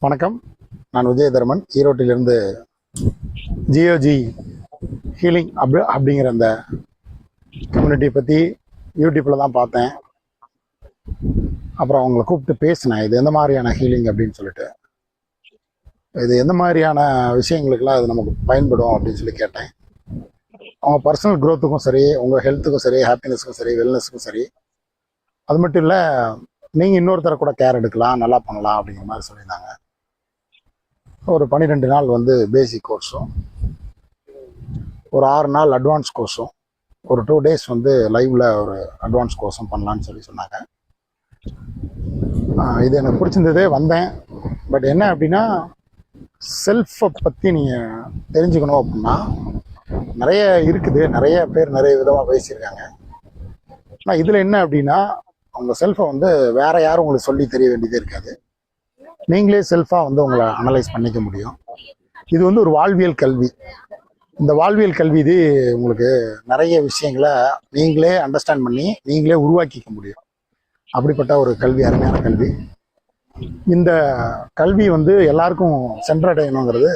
வணக்கம். நான் விஜயதர்மன், ஈரோட்டிலிருந்து. ஜியோஜி ஹீலிங் அப்படிங்கிற அந்த கம்யூனிட்டியை பற்றி யூடியூப்பில் தான் பார்த்தேன். அப்புறம் அவங்கள கூப்பிட்டு பேசினேன், இது எந்த மாதிரியான ஹீலிங் அப்படின்னு சொல்லிட்டு, இது எந்த மாதிரியான விஷயங்களுக்கெல்லாம் இது நமக்கு பயன்படும் அப்படின்னு சொல்லி கேட்டேன். அவங்க பர்சனல் க்ரோத்துக்கும் சரி, உங்கள் ஹெல்த்துக்கும் சரி, ஹாப்பினஸுக்கும் சரி, வெல்னஸுக்கும் சரி, அது மட்டும் இல்லை, நீங்கள் இன்னொருத்தரை கூட கேர் எடுக்கலாம், நல்லா பண்ணலாம் அப்படிங்கிற மாதிரி சொல்லியிருந்தாங்க. ஒரு 12 நாள் பேசிக் கோர்ஸும், ஒரு 6 நாள் அட்வான்ஸ் கோர்ஸும், ஒரு 2 டேஸ் லைவ்ல ஒரு அட்வான்ஸ் கோர்ஸும் பண்ணலான்னு சொல்லி சொன்னாங்க. இது எனக்கு பிடிச்சிருந்ததே வந்தேன். பட் என்ன அப்படின்னா, செல்ஃபை பற்றி நீங்கள் தெரிஞ்சுக்கணும் அப்படின்னா நிறைய இருக்குது, நிறைய பேர் நிறைய விதமாக பேசியிருக்காங்க. ஆனால் இதில் என்ன அப்படின்னா, உங்கள் செல்ஃபை வேற யாரும் உங்களுக்கு சொல்லி தெரிய வேண்டியதே இருக்காது. நீங்களே செல்ஃபாக உங்களை அனலைஸ் பண்ணிக்க முடியும். இது ஒரு வாழ்வியல் கல்வி. இந்த வாழ்வியல் கல்வி இது உங்களுக்கு நிறைய விஷயங்களை நீங்களே அண்டர்ஸ்டாண்ட் பண்ணி நீங்களே உருவாக்கிக்க முடியும். அப்படிப்பட்ட ஒரு கல்வி, அருமையான கல்வி. இந்த கல்வி எல்லாருக்கும் சென்றடையணுங்கிறது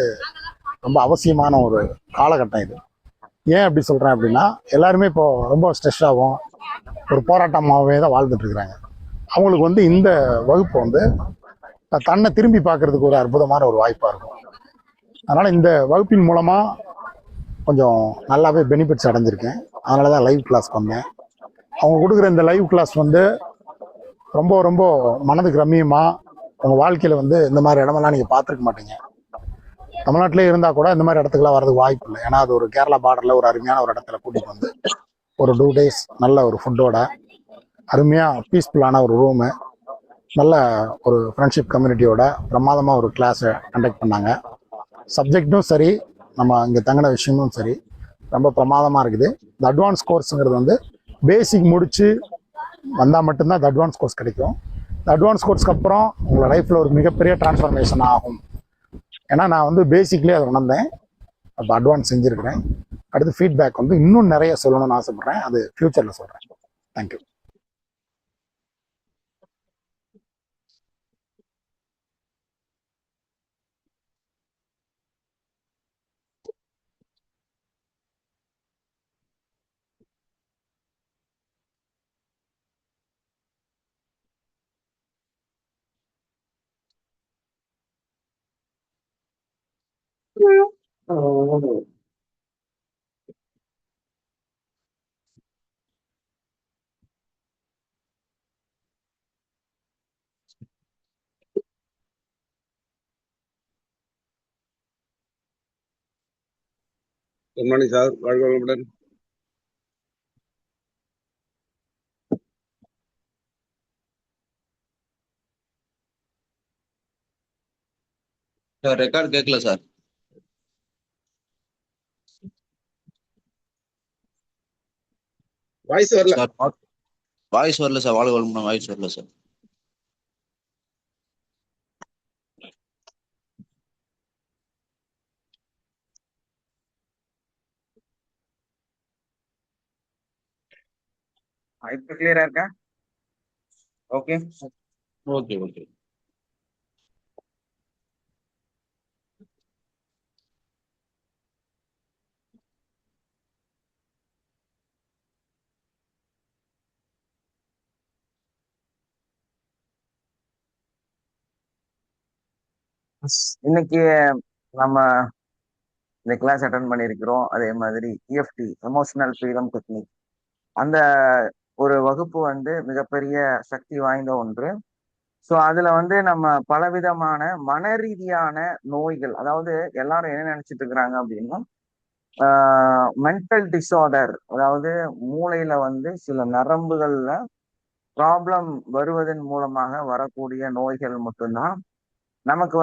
ரொம்ப அவசியமான ஒரு காலகட்டம் இது. ஏன் அப்படி சொல்கிறேன் அப்படின்னா, எல்லாருமே இப்போ ரொம்ப ஸ்ட்ரெஸ்ஸாகவும் ஒரு போராட்டமாகவே தான் வாழ்ந்துட்டு இருக்கிறாங்க. அவங்களுக்கு இந்த வகுப்பு தன்னை திரும்பி பார்க்கறதுக்கு ஒரு அற்புதமான ஒரு வாய்ப்பாக இருக்கும். அதனால் இந்த வகுப்பின் மூலமாக கொஞ்சம் நல்லாவே பெனிஃபிட்ஸ் அடைஞ்சிருக்கேன். அதனால தான் லைவ் கிளாஸ் பண்ணேன். அவங்க கொடுக்குற இந்த லைவ் கிளாஸ் ரொம்ப ரொம்ப மனதுக்கு ரம்மியமாக, உங்கள் வாழ்க்கையில் இந்த மாதிரி இடமெல்லாம் நீங்கள் பார்த்துருக்க மாட்டீங்க. தமிழ்நாட்டிலே இருந்தால் கூட இந்த மாதிரி இடத்துக்குலாம் வரதுக்கு வாய்ப்பு இல்லை. ஏன்னா அது ஒரு கேரளா பார்டரில் ஒரு அருமையான ஒரு இடத்துல கூட்டிகிட்டு ஒரு 2 டேஸ் நல்ல ஒரு ஃபுட்டோட, அருமையாக பீஸ்ஃபுல்லான ஒரு ரூமு, நல்ல ஒரு ஃப்ரெண்ட்ஷிப் கம்யூனிட்டியோட பிரமாதமாக ஒரு கிளாஸை கண்டக்ட் பண்ணாங்க. சப்ஜெக்டும் சரி, நம்ம இங்கே தங்கின விஷயமும் சரி, ரொம்ப பிரமாதமாக இருக்குது. இந்த அட்வான்ஸ் கோர்ஸுங்கிறது பேசிக் முடித்து வந்தால் மட்டும்தான் இந்த அட்வான்ஸ் கோர்ஸ் கிடைக்கும். இந்த அட்வான்ஸ் கோர்ஸ்க்கு அப்புறம் உங்கள் லைஃப்பில் ஒரு மிகப்பெரிய டிரான்ஸ்ஃபர்மேஷன் ஆகும். ஏன்னா நான் பேசிக்லேயே அதை உணர்ந்தேன். அப்போ அட்வான்ஸ் செஞ்சுருக்கிறேன். அடுத்து ஃபீட்பேக் இன்னும் நிறைய சொல்லணும்னு ஆசைப்பட்றேன். அது ஃப்யூச்சரில் சொல்கிறேன். தேங்க்யூ. Good morning sir. வாழ்க வளமுடன். சார் ரெக்கார்ட் கேட்கல சார். வாய்ஸ் வரல. வாய்ஸ் வரல சார். வாழ்க வளமுடன். வாய்ஸ் வரல சார். இப்ப கிளியரா இருக்கா? Okay okay okay. இன்னைக்கு நம்ம இந்த கிளாஸ் அட்டன் பண்ணியிருக்கிறோம். அதே மாதிரி இஎஃப்டி, எமோஷனல் ஃப்ரீடம் டெக்னிக், அந்த ஒரு வகுப்பு மிகப்பெரிய சக்தி வாய்ந்த ஒன்று. ஸோ அதுல நம்ம பலவிதமான மன ரீதியான நோய்கள், அதாவது எல்லாரும் என்ன நினைச்சிட்டு இருக்கிறாங்க அப்படின்னா, மென்டல் டிஸார்டர், அதாவது மூளையில சில நரம்புகள்ல ப்ராப்ளம் வருவதன் மூலமாக வரக்கூடிய நோய்கள் மட்டும்தான் நமக்கு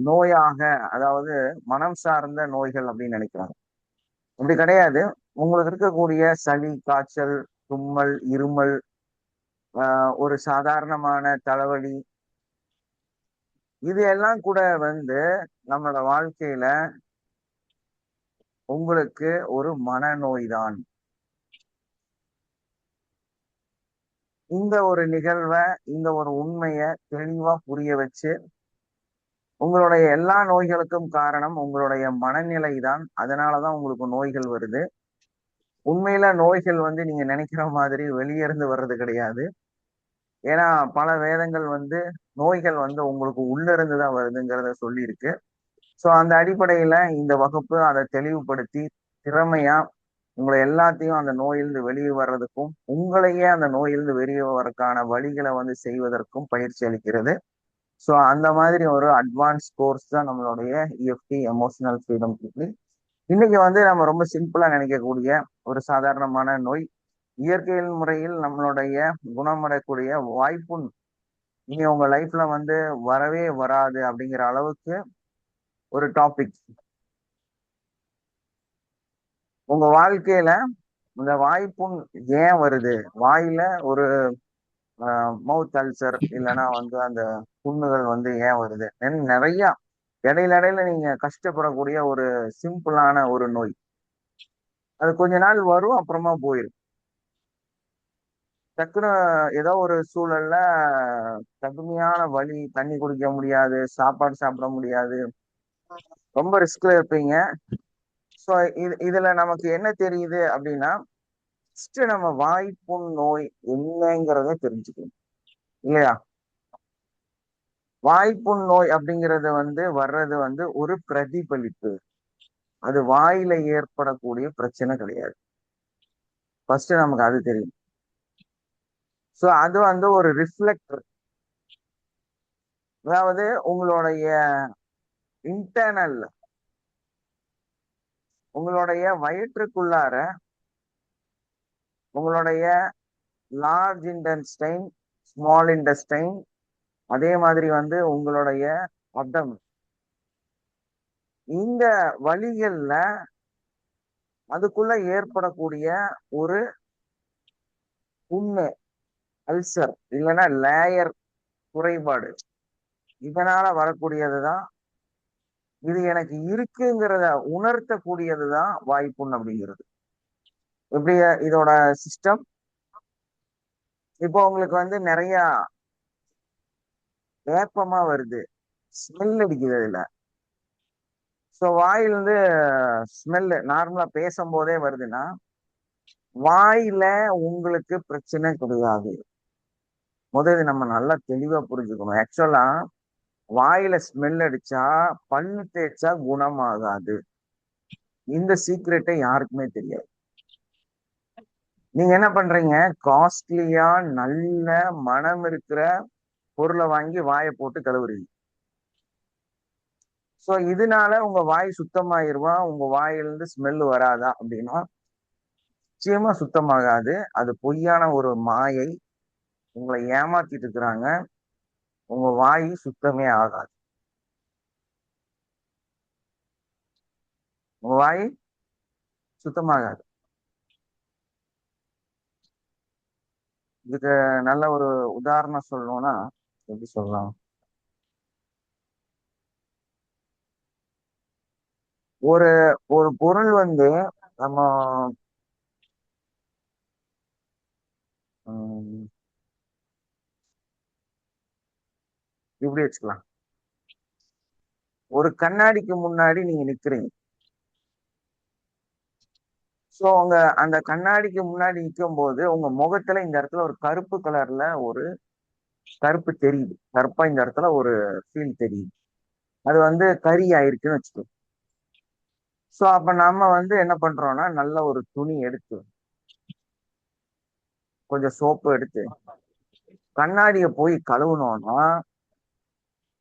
நோயாக, அதாவது மனம் சார்ந்த நோய்கள் அப்படின்னு நினைக்கிறாங்க. அப்படி கிடையாது. உங்களுக்கு இருக்கக்கூடிய சளி, காய்ச்சல், தும்மல், இருமல், ஒரு சாதாரணமான தலைவலி, இது எல்லாம் கூட நம்மளோட வாழ்க்கையில உங்களுக்கு ஒரு மனநோய் தான். இந்த ஒரு நிகழ்வை, இந்த ஒரு உண்மையை தெளிவா புரிய வச்சு உங்களுடைய எல்லா நோய்களுக்கும் காரணம் உங்களுடைய மனநிலை தான். அதனாலதான் உங்களுக்கு நோய்கள் வருது. உண்மையில நோய்கள் வந்து நீங்க நினைக்கிற மாதிரி வெளியே இருந்து வர்றது கிடையாது. ஏன்னா பல வேதங்கள் வந்து நோய்கள் வந்து உங்களுக்கு உள்ள இருந்து தான் வருதுங்கிறத சொல்லியிருக்கு. ஸோ அந்த அடிப்படையில இந்த வகுப்பு அதை தெளிவுபடுத்தி திறமையா உங்களை எல்லாத்தையும் அந்த நோயிலிருந்து வெளியே வர்றதுக்கும் உங்களையே அந்த நோயிலிருந்து வெளியே வர்றதுக்கான வழிகளை வந்து செய்வதற்கும் பயிற்சி அளிக்கிறது. ஸோ அந்த மாதிரி ஒரு அட்வான்ஸ் கோர்ஸ் தான் நம்மளுடைய இஎஃப்டி எமோஷனல் ஃப்ரீடம் டெக்னிக். இன்னைக்கு வந்து நம்ம ரொம்ப சிம்பிளா நினைக்கக்கூடிய ஒரு சாதாரணமான நோய், இயற்கையின் முறையில் நம்மளுடைய குணமடையக்கூடிய வாய்ப்புண் இனி உங்க லைஃப்ல வந்து வரவே வராது அப்படிங்கிற அளவுக்கு ஒரு டாபிக். உங்க வாழ்க்கையில இந்த வாய்ப்புண் ஏன் வருது, வாயில ஒரு மவுத் அல்சர் இல்லைன்னா வந்து அந்த புண்ணுகள் வந்து ஏன் வருது, நிறைய இடையில இடையில நீங்க கஷ்டப்படக்கூடிய ஒரு சிம்பிளான ஒரு நோய். அது கொஞ்ச நாள் வரும், அப்புறமா போயிடும். டக்குன்னு ஏதோ ஒரு சூழல்ல கடுமையான வலி, தண்ணி குடிக்க முடியாது, சாப்பாடு சாப்பிட முடியாது, ரொம்ப ரிஸ்க்ல இருப்பீங்க. ஸோ இதுல நமக்கு என்ன தெரியுது அப்படின்னா, ஃபர்ஸ்ட் நம்ம வாய்ப்புண் நோய் என்னங்கிறத தெரிஞ்சுக்கணும் இல்லையா? வாய்ப்புண் நோய் அப்படிங்கிறது வந்து வர்றது வந்து ஒரு பிரதிபலிப்பு. அது வாயில ஏற்படக்கூடிய பிரச்சனை கிடையாது. ஃபர்ஸ்ட் நமக்கு அது தெரியும். ஸோ அது வந்து ஒரு ரிஃப்ளெக்டர். அதாவது உங்களுடைய இன்டர்னல், உங்களுடைய வயிற்றுக்குள்ளார உங்களுடைய லார்ஜ் இன்டெஸ்டைன், ஸ்மால் இன்டெஸ்டைன், அதே மாதிரி வந்து உங்களுடைய அப்டமன், இந்த வழிகள்ல அதுக்குள்ள ஏற்படக்கூடிய ஒரு புண்ணு, அல்சர் இல்லைன்னா லேயர் குறைபாடு, இதனால வரக்கூடியதுதான். இது எனக்கு இருக்குங்கிறத உணர்த்தக்கூடியதுதான் வாய்ப்புண் அப்படிங்கிறது. எப்படி இதோட சிஸ்டம்? இப்போ உங்களுக்கு வந்து நிறைய வேப்பமா வருது, ஸ்மெல் அடிக்குது இதுல. ஸோ வாயிலிருந்து ஸ்மெல் நார்மலா பேசும்போதே வருதுன்னா வாயில உங்களுக்கு பிரச்சனை கிடையாது. முதல்ல நம்ம நல்லா தெளிவா புரிஞ்சுக்கணும். ஆக்சுவலா வாயில ஸ்மெல் அடிச்சா பல்லு தேய்ச்சா குணமாகாது. இந்த சீக்ரெட்டை யாருக்குமே தெரியாது. நீங்க என்ன பண்றீங்க, காஸ்ட்லியா நல்ல மனம் இருக்கிற பொருளை வாங்கி வாயை போட்டு கழுவுறீங்க. ஸோ இதனால உங்க வாய் சுத்தமாயிருவா, உங்க வாயிலிருந்து ஸ்மெல் வராதா அப்படின்னா நிச்சயமா சுத்தமாகாது. அது பொய்யான ஒரு மாயை. உங்களை ஏமாத்திட்டு இருக்கிறாங்க. உங்க வாய் சுத்தமே ஆகாது. உங்க வாய் சுத்தமாகாது. இதுக்கு நல்ல ஒரு உதாரணம் சொல்லணும்னா எப்படி சொல்லலாம், ஒரு ஒரு பொருள் வந்து நம்ம உம், இப்படி வச்சுக்கலாம். ஒரு கண்ணாடிக்கு முன்னாடி நீங்க நிக்கிறீங்க. ஸோ உங்க அந்த கண்ணாடிக்கு முன்னாடி நிற்கும் போது உங்க முகத்துல இந்த இடத்துல ஒரு கருப்பு கலர்ல ஒரு கருப்பு தெரியுது. கருப்பா இந்த இடத்துல ஒரு ஃபீல் தெரியுது. அது வந்து கரி ஆயிருக்குன்னு வச்சுக்கோ. ஸோ அப்ப நம்ம வந்து என்ன பண்றோம்னா, நல்ல ஒரு துணி எடுத்து கொஞ்சம் சோப்பு எடுத்து கண்ணாடியை போய் கழுவுனோம்னா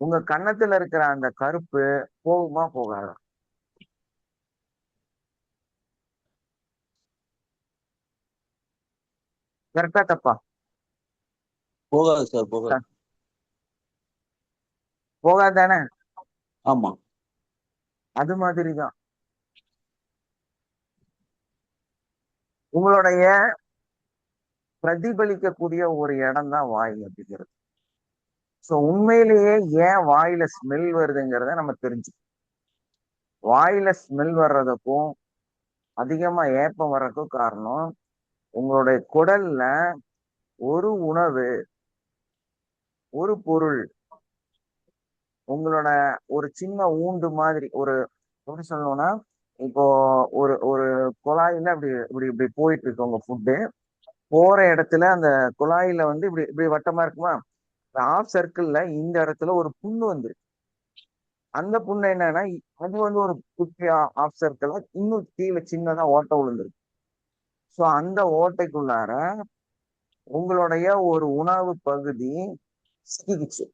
உங்க கன்னத்துல இருக்கிற அந்த கருப்பு போகுமா போகாதா? கரெக்டா தப்பா? போகாது சார், போகாது. போகாதானே? ஆமா. அது மாதிரிதான் உங்களுடைய பிரதிபலிக்கக்கூடிய ஒரு இடம் தான் வாய் அப்படிங்கிறது. ஸோ உண்மையிலேயே ஏன் வாயில ஸ்மெல் வருதுங்கிறத நம்ம தெரிஞ்சுக்கணும். வாயில ஸ்மெல் வர்றதுக்கும் அதிகமா ஏப்பம் வர்றதுக்கும் காரணம் உங்களுடைய குடல்ல ஒரு உணவு, ஒரு பொருள் உங்களோட ஒரு சின்ன ஊண்டு மாதிரி ஒரு எப்படி சொல்லணும்னா, இப்போ ஒரு ஒரு குழாயில அப்படி இப்படி இப்படி போயிட்டு இருக்கு உங்க ஃபுட்டு. போற இடத்துல அந்த குழாயில வந்து இப்படி இப்படி வட்டமா இருக்குமா? ஹாஃப் சர்க்கிள்ல இந்த இடத்துல ஒரு புண்ணு வந்துருக்கு. அந்த புண்ணு என்னன்னா, அது வந்து ஒரு குட்டி ஹாஃப் சர்க்கிளா இன்னும் கீழே சின்னதா ஓட்டை விழுந்திருக்கு. ஸோ அந்த ஓட்டைக்குள்ளார உங்களுடைய ஒரு உணவு பகுதி சிக்கிக்குச்சு.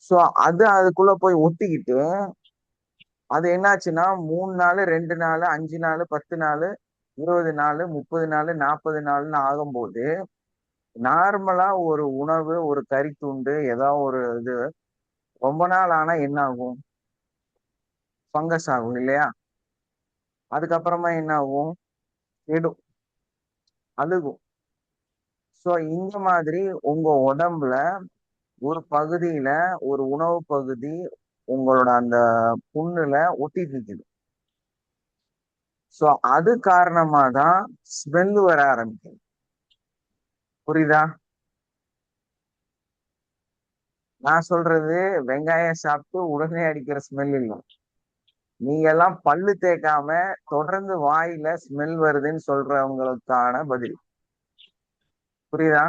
ஸோ அது அதுக்குள்ள போய் ஒட்டிக்கிட்டு அது என்னாச்சுன்னா 3 நாள், 2 நாள், 5 நாள், 10 நாள், 20 நாள், 30 நாள், 40 நாள்னு ஆகும்போது நார்மலா ஒரு உணவு, ஒரு கறி துண்டு, ஏதோ ஒரு இது ரொம்ப நாள் ஆனா என்ன ஆகும்? ஃபங்கஸ் ஆகும் இல்லையா? அதுக்கப்புறமா என்ன ஆகும்? கெடும், அழுகும். ஸோ இந்த மாதிரி உங்க உடம்புல ஒரு பகுதியில ஒரு உணவு பகுதி உங்களோட அந்த புண்ணுல ஒட்டிட்டு இருக்குது. ஸோ அது காரணமா தான் ஸ்மெல் வர ஆரம்பிக்குது. புரியுதா? நான் சொல்றது வெங்காயம் சாப்பிட்டு உடனே அடிக்கிற ஸ்மெல் இல்லை. நீங்க எல்லாம் பல்லு தேய்க்காம தொடர்ந்து வாயில ஸ்மெல் வருதுன்னு சொல்றவங்களுக்கான பதில். புரியுதா?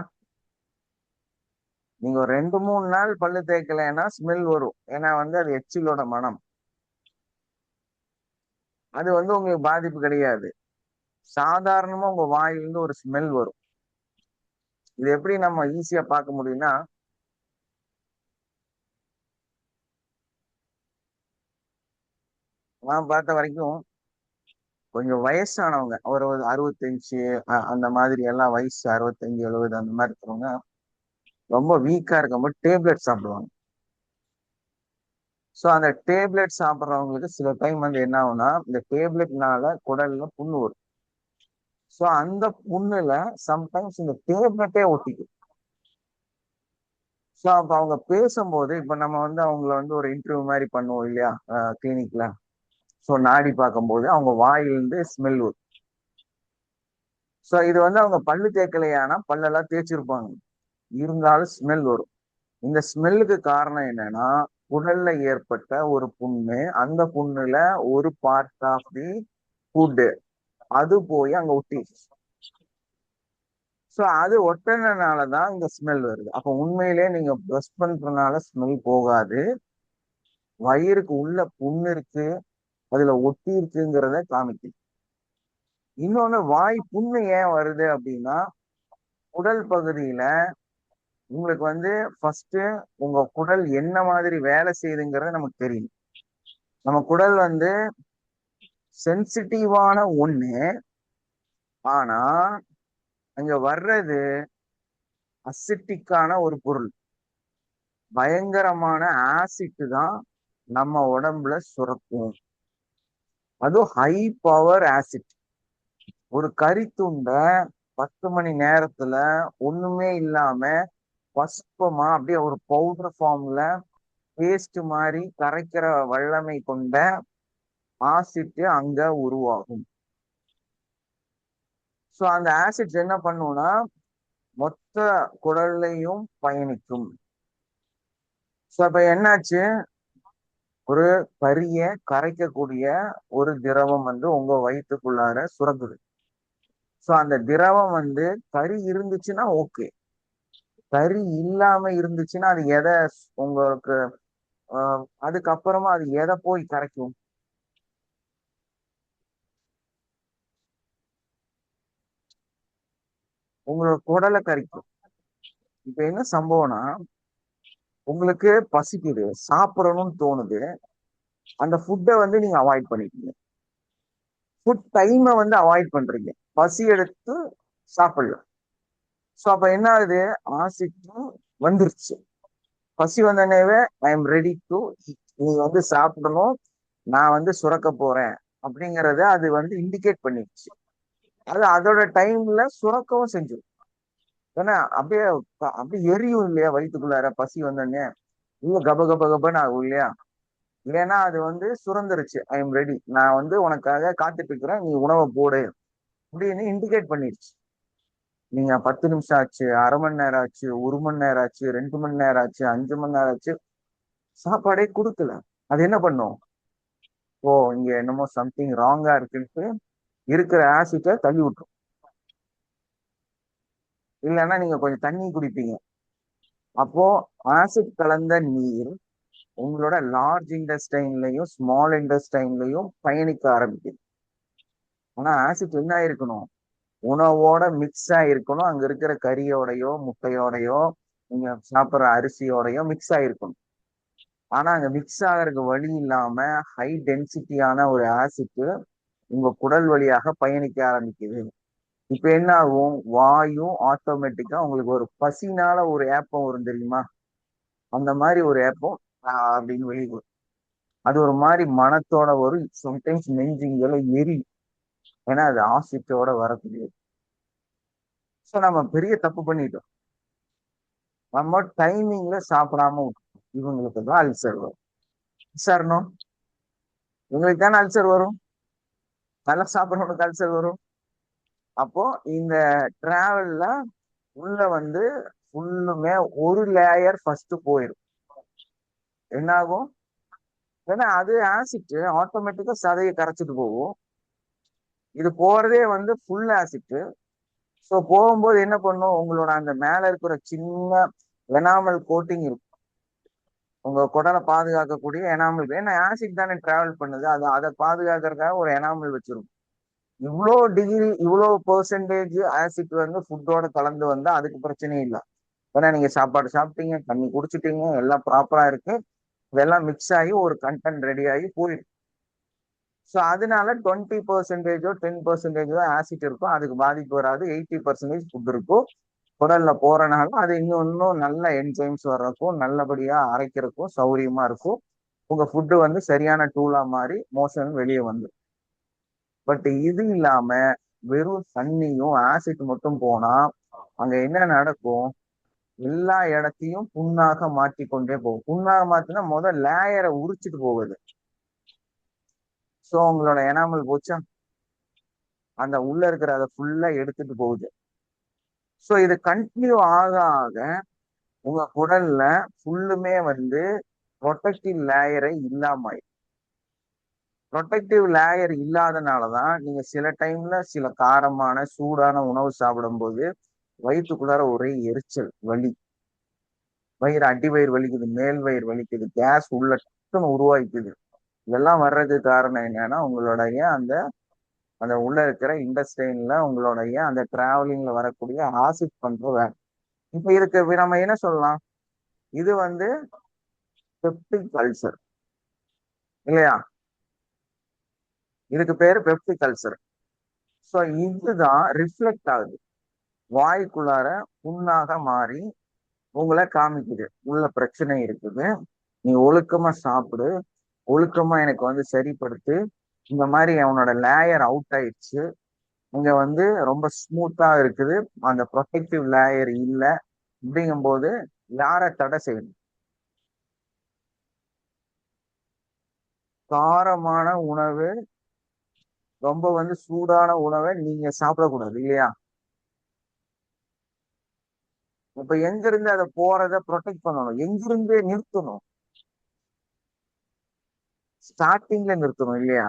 நீங்க ஒரு 2 3 நாள் பல்லு தேய்க்கலைன்னா ஸ்மெல் வரும். ஏன்னா வந்து அது எச்சிலோட மனம். அது வந்து உங்களுக்கு பாதிப்பு கிடையாது. சாதாரணமா உங்க வாயிலிருந்து ஒரு ஸ்மெல் வரும். இது எப்படி நம்ம ஈஸியா பார்க்க முடியும்னா, நான் பார்த்த வரைக்கும் கொஞ்சம் வயசானவங்க ஒரு 65 அந்த மாதிரி எல்லாம் வயசு 65 70 அந்த மாதிரி இருக்கிறவங்க ரொம்ப வீக்கா இருக்கும்போது டேப்லெட் சாப்பிடுவாங்க. ஸோ அந்த டேப்லெட் சாப்பிட்றவங்களுக்கு சில டைம் வந்து என்ன ஆகும்னா இந்த டேப்லெட்னால குடல்ல புண்ணு வரும். ஸோ அந்த புண்ணுல சம்டைம்ஸ் இந்த டேப்லெட்டே ஒட்டிக்கும். ஸோ அப்ப அவங்க பேசும்போது இப்ப நம்ம வந்து அவங்கள வந்து ஒரு இன்டர்வியூ மாதிரி பண்ணுவோம் இல்லையா கிளினிக்ல. ஸோ நாடி பார்க்கும்போது அவங்க வாயிலிருந்து ஸ்மெல் வரும். ஸோ இது வந்து அவங்க பல்லு தேய்க்கலையானா பல்லெல்லாம் தேய்ச்சிருப்பாங்க, இருந்தாலும் ஸ்மெல் வரும். இந்த ஸ்மெல்லுக்கு காரணம் என்னன்னா குடல்ல ஏற்பட்ட ஒரு புண்ணு. அந்த புண்ணுல ஒரு பார்ட் ஆஃப் தி ஃபுட் அது போய் அங்க ஒட்டிடுச்சு. ஸோ அது ஒட்டினாலதான் இந்த ஸ்மெல் வருது. அப்ப உண்மையிலே நீங்க ப்ரஷ் பண்றதுனால ஸ்மெல் போகாது. வயிறுக்கு உள்ள புண்ணு இருக்கு, அதுல ஒட்டி இருக்குங்கிறத காமிக்குது. இன்னொன்னு, வாய் புண்ணு ஏன் வருது அப்படின்னா குடல் பகுதியில உங்களுக்கு வந்து ஃபர்ஸ்ட் உங்க குடல் என்ன மாதிரி வேலை செய்யுதுங்கிறது நமக்கு தெரியும். நம்ம குடல் வந்து சென்சிட்டிவான ஒண்ணு. ஆனா அங்க வர்றது அசிட்டிக்கான ஒரு பொருள். பயங்கரமான ஆசிட் தான் நம்ம உடம்புல சுரக்கும். அதுவும் ஹை பவர் ஆசிட். ஒரு கறித்துண்டை 10 மணி நேரத்துல ஒண்ணுமே இல்லாம பஸ்பமா அப்படியே ஒரு பவுடர் ஃபார்ம்ல பேஸ்ட் மாதிரி கரைக்கிற வல்லமை கொண்ட ஆசிட் அங்க உருவாகும். ஸோ அந்த ஆசிட்ஸ் என்ன பண்ணும்னா மொத்த குடல்லையும் பயணிக்கும். ஸோ அப்ப என்னாச்சு? ஒரு கறிய கரைக்கக்கூடிய ஒரு திரவம் வந்து உங்க வயிற்றுக்குள்ளார சுரக்குது. ஸோ அந்த திரவம் வந்து கறி இருந்துச்சுன்னா ஓகே, கறி இல்லாம இருந்துச்சுன்னா அது எதை உங்களுக்கு அதுக்கப்புறமா அது எதை போய் கரைக்கும்? உங்களோட குடலை கரைக்கும். இப்ப என்ன சம்பவம்னா, உங்களுக்கு பசிக்குது, சாப்பிடணும்னு தோணுது, அந்த ஃபுட்டை வந்து நீங்க அவாய்ட் பண்ணிட்டீங்க. ஃபுட் டைமை வந்து அவாய்ட் பண்றீங்க, பசி எடுத்து சாப்பிடலாம். ஸோ அப்ப என்ன ஆகுது? ஆசிட்டும் வந்துருச்சு. பசி வந்தனேவே ஐ எம் ரெடி டு நீ வந்து சாப்பிடணும், நான் வந்து சுரக்க போறேன் அப்படிங்கறத அது வந்து இண்டிகேட் பண்ணிடுச்சு. அது அதோட டைம்ல சுரக்கவும் செஞ்சிடும். ஏன்னா அப்படியே அப்படியே எரியும் இல்லையா வயிற்றுக்குள்ளார பசி வந்தோடனே. இல்ல கப கப கபன்னு ஆகும் இல்லையா? இல்லைன்னா அது வந்து சுரந்துருச்சு, ஐ எம் ரெடி, நான் வந்து உனக்காக காத்துட்டு இருக்கிறேன், நீ உணவை போடு அப்படின்னு இண்டிகேட் பண்ணிடுச்சு. நீங்க 10 நிமிஷம் ஆச்சு, அரை மணி நேரம் ஆச்சு, 1 மணி நேரம் ஆச்சு, 2 மணி நேரம் ஆச்சு, 5 மணி நேரம் ஆச்சு, சாப்பாடே கொடுக்கல. அது என்ன பண்ணும்? ஓ, இங்க என்னமோ சம்திங் ராங்கா இருக்குன்ட்டு இருக்கிற ஆசிட்டை தள்ளி விட்டுரும். இல்லைன்னா நீங்க கொஞ்சம் தண்ணி குடிப்பீங்க. அப்போ ஆசிட் கலந்த நீர் உங்களோட லார்ஜ் இன்டெஸ்டைன்லயும் ஸ்மால் இன்டெஸ்டைன்லயும் பயணிக்க ஆரம்பிக்குது. ஆனா ஆசிட் என்ன ஆயிருக்கணும்? உணவோட மிக்ஸ் ஆயிருக்கணும். அங்க இருக்கிற கறியோடையோ முட்டையோடையோ நீங்க சாப்பிட்ற அரிசியோடையோ மிக்ஸ் ஆயிருக்கணும். ஆனா அங்க மிக்ஸ் ஆகிறதுக்கு வழி இல்லாம ஹை டென்சிட்டியான ஒரு ஆசிட் உங்க குடல் வழியாக பயணிக்க ஆரம்பிக்குது. இப்ப என்ன ஆகும்? வாயு ஆட்டோமேட்டிக்கா உங்களுக்கு ஒரு பசினால ஒரு ஏப்பம் வரும் தெரியுமா? அந்த மாதிரி ஒரு ஏப்பம் அப்படின்னு வெளியே வரும். அது ஒரு மாதிரி மனத்தோட வரும். சம்டைம்ஸ் நெஞ்சுங்களை எரி. ஏன்னா அது ஆசிட்டோட வரக்கூடியது. ஸோ நம்ம பெரிய தப்பு பண்ணிட்டோம். நம்ம டைமிங்ல சாப்பிடாம விட்டோம். இவங்களுக்கு தான் அல்சர் வரும். அல்சர்னும் இவங்களுக்கு தானே அல்சர் வரும். நல்லா சாப்பிட்றவனுக்கு அல்சர் வரும். அப்போ இந்த டிராவல்ல உள்ள வந்து ஃபுல்லுமே ஒரு லேயர் ஃபர்ஸ்ட் போயிடும். என்ன ஆகும்? ஏன்னா அது ஆசிட் ஆட்டோமேட்டிக்கா சதையை கரைச்சிட்டு போகும். இது போறதே வந்து ஃபுல் ஆசிட். ஸோ போகும்போது என்ன பண்ணும்? உங்களோட அந்த மேல இருக்கிற சின்ன எனாமல் கோட்டிங் இருக்கும். உங்க குடலை பாதுகாக்கக்கூடிய எனாமல். ஏன்னா ஆசிட் தானே டிராவல் பண்ணுது. அதை பாதுகாக்கிறதுக்காக ஒரு எனாமல் வச்சிருக்கும். இவ்வளோ டிகிரி இவ்வளோ பெர்சன்டேஜ் ஆசிட் வந்து ஃபுட்டோட கலந்து வந்தா அதுக்கு பிரச்சனையே இல்லை. ஏன்னா நீங்க சாப்பாடு சாப்பிட்டீங்க, தண்ணி குடிச்சிட்டீங்க, எல்லாம் ப்ராப்பரா இருக்கு. இதெல்லாம் மிக்ஸ் ஆகி ஒரு கண்டென்ட் ரெடி ஆகி போயிடும். ஸோ அதனால 20%ஓ 10%ஓ ஆசிட் இருக்கும். அதுக்கு பாதிப்பு வராது. 80% ஃபுட் இருக்கும். குடல்ல போறனால அது இன்னும் நல்ல என்சைம்ஸ் வர்றதுக்கும் நல்லபடியா அரைக்கிறதுக்கும் சௌரியமா இருக்கும். உங்க ஃபுட்டு வந்து சரியான டூலா மாறி மோஷன் வெளியே வந்துடும். பட் இது இல்லாம வெறும் தண்ணியும் ஆசிட் மட்டும் போனா அங்க என்ன நடக்கும்? எல்லா இடத்தையும் புண்ணாக மாற்றி கொண்டே போகும். புண்ணாக மாத்தினா முதல் லேயரை உரிச்சிட்டு போகுது. ஸோ உங்களோட எனாமல் போச்சா, அந்த உள்ள இருக்கிற அதை ஃபுல்லா எடுத்துட்டு போகுது. ஸோ இது கண்டினியூ ஆக ஆக உங்க குடல்ல ஃபுல்லுமே வந்து ப்ரொடெக்டிவ் லேயரை இல்லாம. ப்ரொடெக்டிவ் லேயர் இல்லாதனாலதான் நீங்க சில டைம்ல சில காரமான சூடான உணவு சாப்பிடும்போது வயிற்றுக்குள்ளார ஒரே எரிச்சல், வலி, வயிறு அடி வயிறு வலிக்குது, மேல் வயிறு வலிக்குது, கேஸ் உள்ள டக்குன்னு உருவாக்கிக்குது. இதெல்லாம் வர்றதுக்கு காரணம் என்னன்னா உங்களுடைய அந்த அந்த உள்ள இருக்கிற இண்டஸ்ட்ரைன்ல உங்களுடைய அந்த டிராவலிங்ல வரக்கூடிய ஆசிட் பண்ற வேலை. இப்ப இதுக்கு நம்ம என்ன சொல்லலாம்? இது வந்து பெப்டிக் அல்சர் இல்லையா? இதுக்கு பேரு பெப்டிக் அல்சர். ஸோ இதுதான் ரிஃப்ளெக்ட் ஆகுது. வாய்க்குள்ளார புண்ணாக மாறி உங்களை காமிக்குது. உள்ள பிரச்சனை இருக்குது, நீ ஒழுக்கமா சாப்பிடு, ஒழுக்கமா எனக்கு வந்து சரிப்படுத்து. இந்த மாதிரி அவனோட லேயர் அவுட் ஆயிடுச்சு, இங்க வந்து ரொம்ப ஸ்மூத்தா இருக்குது, அந்த ப்ரொடெக்டிவ் லேயர் இல்லை. அப்படிங்கும்போது யாரை தடை செய்யணும்? காரமான உணவு, ரொம்ப வந்து சூடான உணவை நீங்க சாப்பிடக்கூடாது இல்லையா? இப்ப எங்க இருந்து அதை போறதை ப்ரொடெக்ட் பண்ணணும்? எங்கிருந்து நிறுத்தணும்? ஸ்டார்டிங்ல நிறுத்தணும் இல்லையா?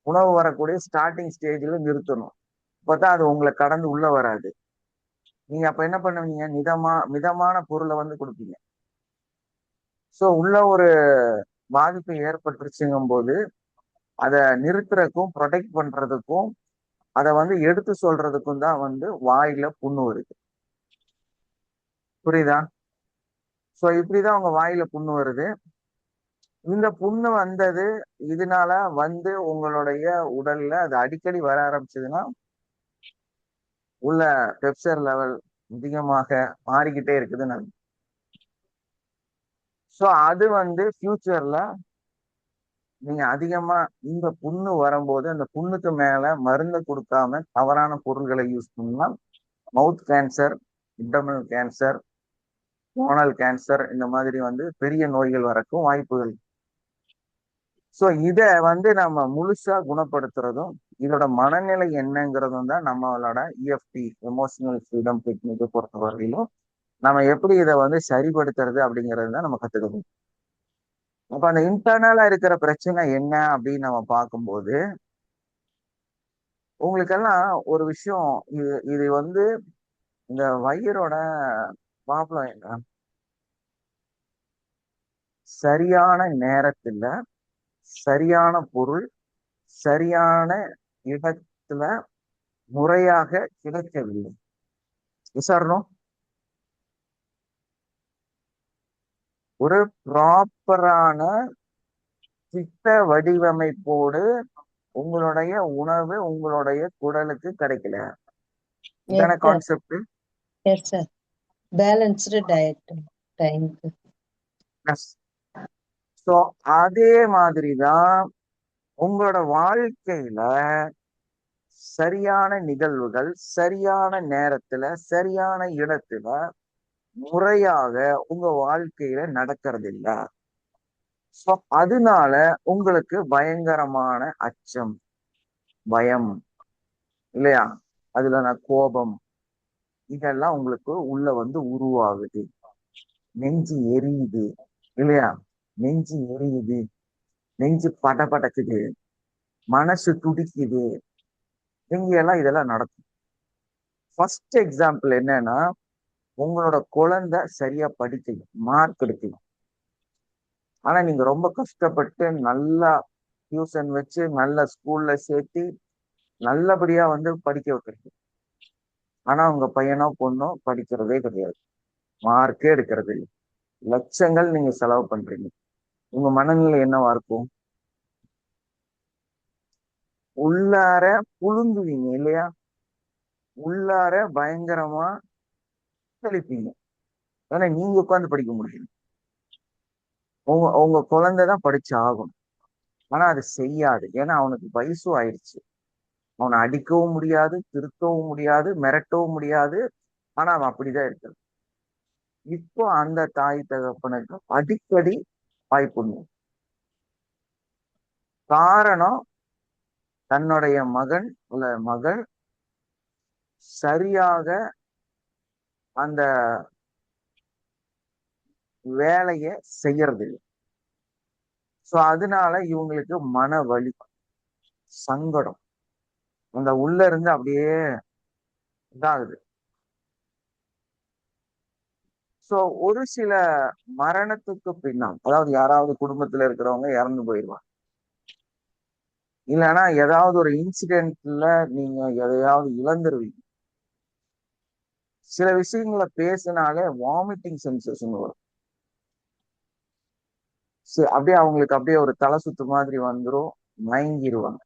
உணவு வரக்கூடிய ஸ்டார்டிங் ஸ்டேஜ்ல நிறுத்தணும். அப்பதான் அது உங்களை கடந்து உள்ள வராது. நீங்க அப்ப என்ன பண்ணுவீங்க? மிதமான பொருளை வந்து கொடுப்பீங்க. சோ உள்ள ஒரு பாதிப்பு ஏற்பட்டுருச்சுங்கும் போது அதை நிறுத்துறதுக்கும் ப்ரொடெக்ட் பண்றதுக்கும் அதை வந்து எடுத்து சொல்றதுக்கும் தான் வந்து வாயில புண்ணு வருது. புரியுதா? சோ இப்படிதான் உங்க வாயில புண்ணு வருது. இந்த புண்ணு வந்தது இதனால வந்து உங்களுடைய உடல்ல அது அடிக்கடி வர ஆரம்பிச்சதுன்னா உள்ள பெப்சர் லெவல் அதிகமாக மாறிக்கிட்டே இருக்குதுன்னு. ஸோ அது வந்து ஃபியூச்சர்ல நீங்க அதிகமா இந்த புண்ணு வரும்போது அந்த புண்ணுக்கு மேல மருந்து கொடுக்காம தவறான பொருள்களை யூஸ் பண்ணா மவுத் கேன்சர், இப்டமல் கேன்சர், ஓனல் கேன்சர், இந்த மாதிரி வந்து பெரிய நோய்கள் வரக்கும் வாய்ப்புகள். ஸோ இதை வந்து நம்ம முழுசா குணப்படுத்துறதும் இதோட மனநிலை என்னங்கிறதும் தான் நம்மளோட இஎஃப்டி, எமோஷனல் ஃப்ரீடம் டெக்னிக்கை பொறுத்த வரையிலும் நம்ம எப்படி இதை வந்து சரிப்படுத்துறது அப்படிங்கிறது தான் நம்ம கத்துக்கணும். அப்ப அந்த இன்டர்னலா இருக்கிற பிரச்சனை என்ன அப்படின்னு நம்ம பார்க்கும்போது உங்களுக்கெல்லாம் ஒரு விஷயம், இது இது வந்து இந்த வயிறோட ப்ராப்ளம் என்ன, சரியான நேரத்துல சரியான பொருள் சரியான இடத்துல முறையாக கிடைக்கவில்லை. விசாரணம் ஒரு ப்ராப்பரான திட்ட வடிவமைப்போடு உங்களுடைய உணவு உங்களுடைய குடலுக்கு கிடைக்கல. இதான Yes, sir. Concept. Yes, sir. Balanced diet time. So அதே மாதிரிதான் உங்களோட வாழ்க்கையில சரியான நிகழ்வுகள் சரியான நேரத்துல சரியான இடத்துல முறையாக உங்க வாழ்க்கையில நடக்கிறது இல்ல. ஸோ அதனால உங்களுக்கு பயங்கரமான அச்சம், பயம் இல்லையா, அதுல நான் கோபம், இதெல்லாம் உங்களுக்கு உள்ள வந்து உருவாகுது. நெஞ்சு எரியுது இல்லையா, நெஞ்சு எரியுது, நெஞ்சு படபடக்குது, மனசு துடிக்குது, இங்கெல்லாம் இதெல்லாம் நடக்கும். ஃபர்ஸ்ட் எக்ஸாம்பிள் என்னன்னா, உங்களோட குழந்தை சரியா படிக்கல, மார்க் எடுக்கல, ஆனா நீங்க ரொம்ப கஷ்டப்பட்டு நல்லா டியூஷன் வச்சு நல்ல ஸ்கூல்ல சேர்த்து நல்லபடியா வந்து படிக்க வைக்கிறீங்க. ஆனா உங்க பையனோ பொண்ணோ படிக்கிறதே கிடையாது, மார்க்கே எடுக்கிறது இல்லை, லட்சங்கள் நீங்க செலவு பண்றீங்க. உங்க மனநிலை என்னவா இருக்கும்? உள்ளார புழுங்குவீங்க இல்லையா, உள்ளார பயங்கரமா தெளிப்பீங்க. ஏன்னா நீங்க உட்கார்ந்து படிக்க முடியும், உங்க உங்க குழந்தைதான் படிச்சு ஆகணும். ஆனா அது செய்யாது, ஏன்னா அவனுக்கு வயசும் ஆயிடுச்சு. அவனை அடிக்கவும் முடியாது, திருத்தவும் முடியாது, மிரட்டவும் முடியாது. ஆனா அவன் அப்படிதான் இருக்கிறான். இப்போ அந்த தாய் தகப்பனுக்கு அடிக்கடி வாய்ப்புண்ணும். காரணம், தன்னுடைய மகன் இல்ல மகள் சரியாக அந்த வேலையை செய்யறது இல்லை. சோ அதனால இவங்களுக்கு மன வலி, சங்கடம் அந்த உள்ள இருந்து அப்படியே இதாகுது. சோ ஒரு சில மரணத்துக்கு பின்னால், அதாவது யாராவது குடும்பத்துல இருக்கிறவங்க இறந்து போயிடுவாங்க, இல்லைன்னா ஏதாவது ஒரு இன்சிடென்ட்ல நீங்க எதையாவது இழந்துருவீங்க. சில விஷயங்களை பேசினாலே வாமிட்டிங் சென்சேஷன் வரும். அப்படியே அவங்களுக்கு அப்படியே ஒரு தலை சுத்து மாதிரி வந்துடும், மயங்கிடுவாங்க.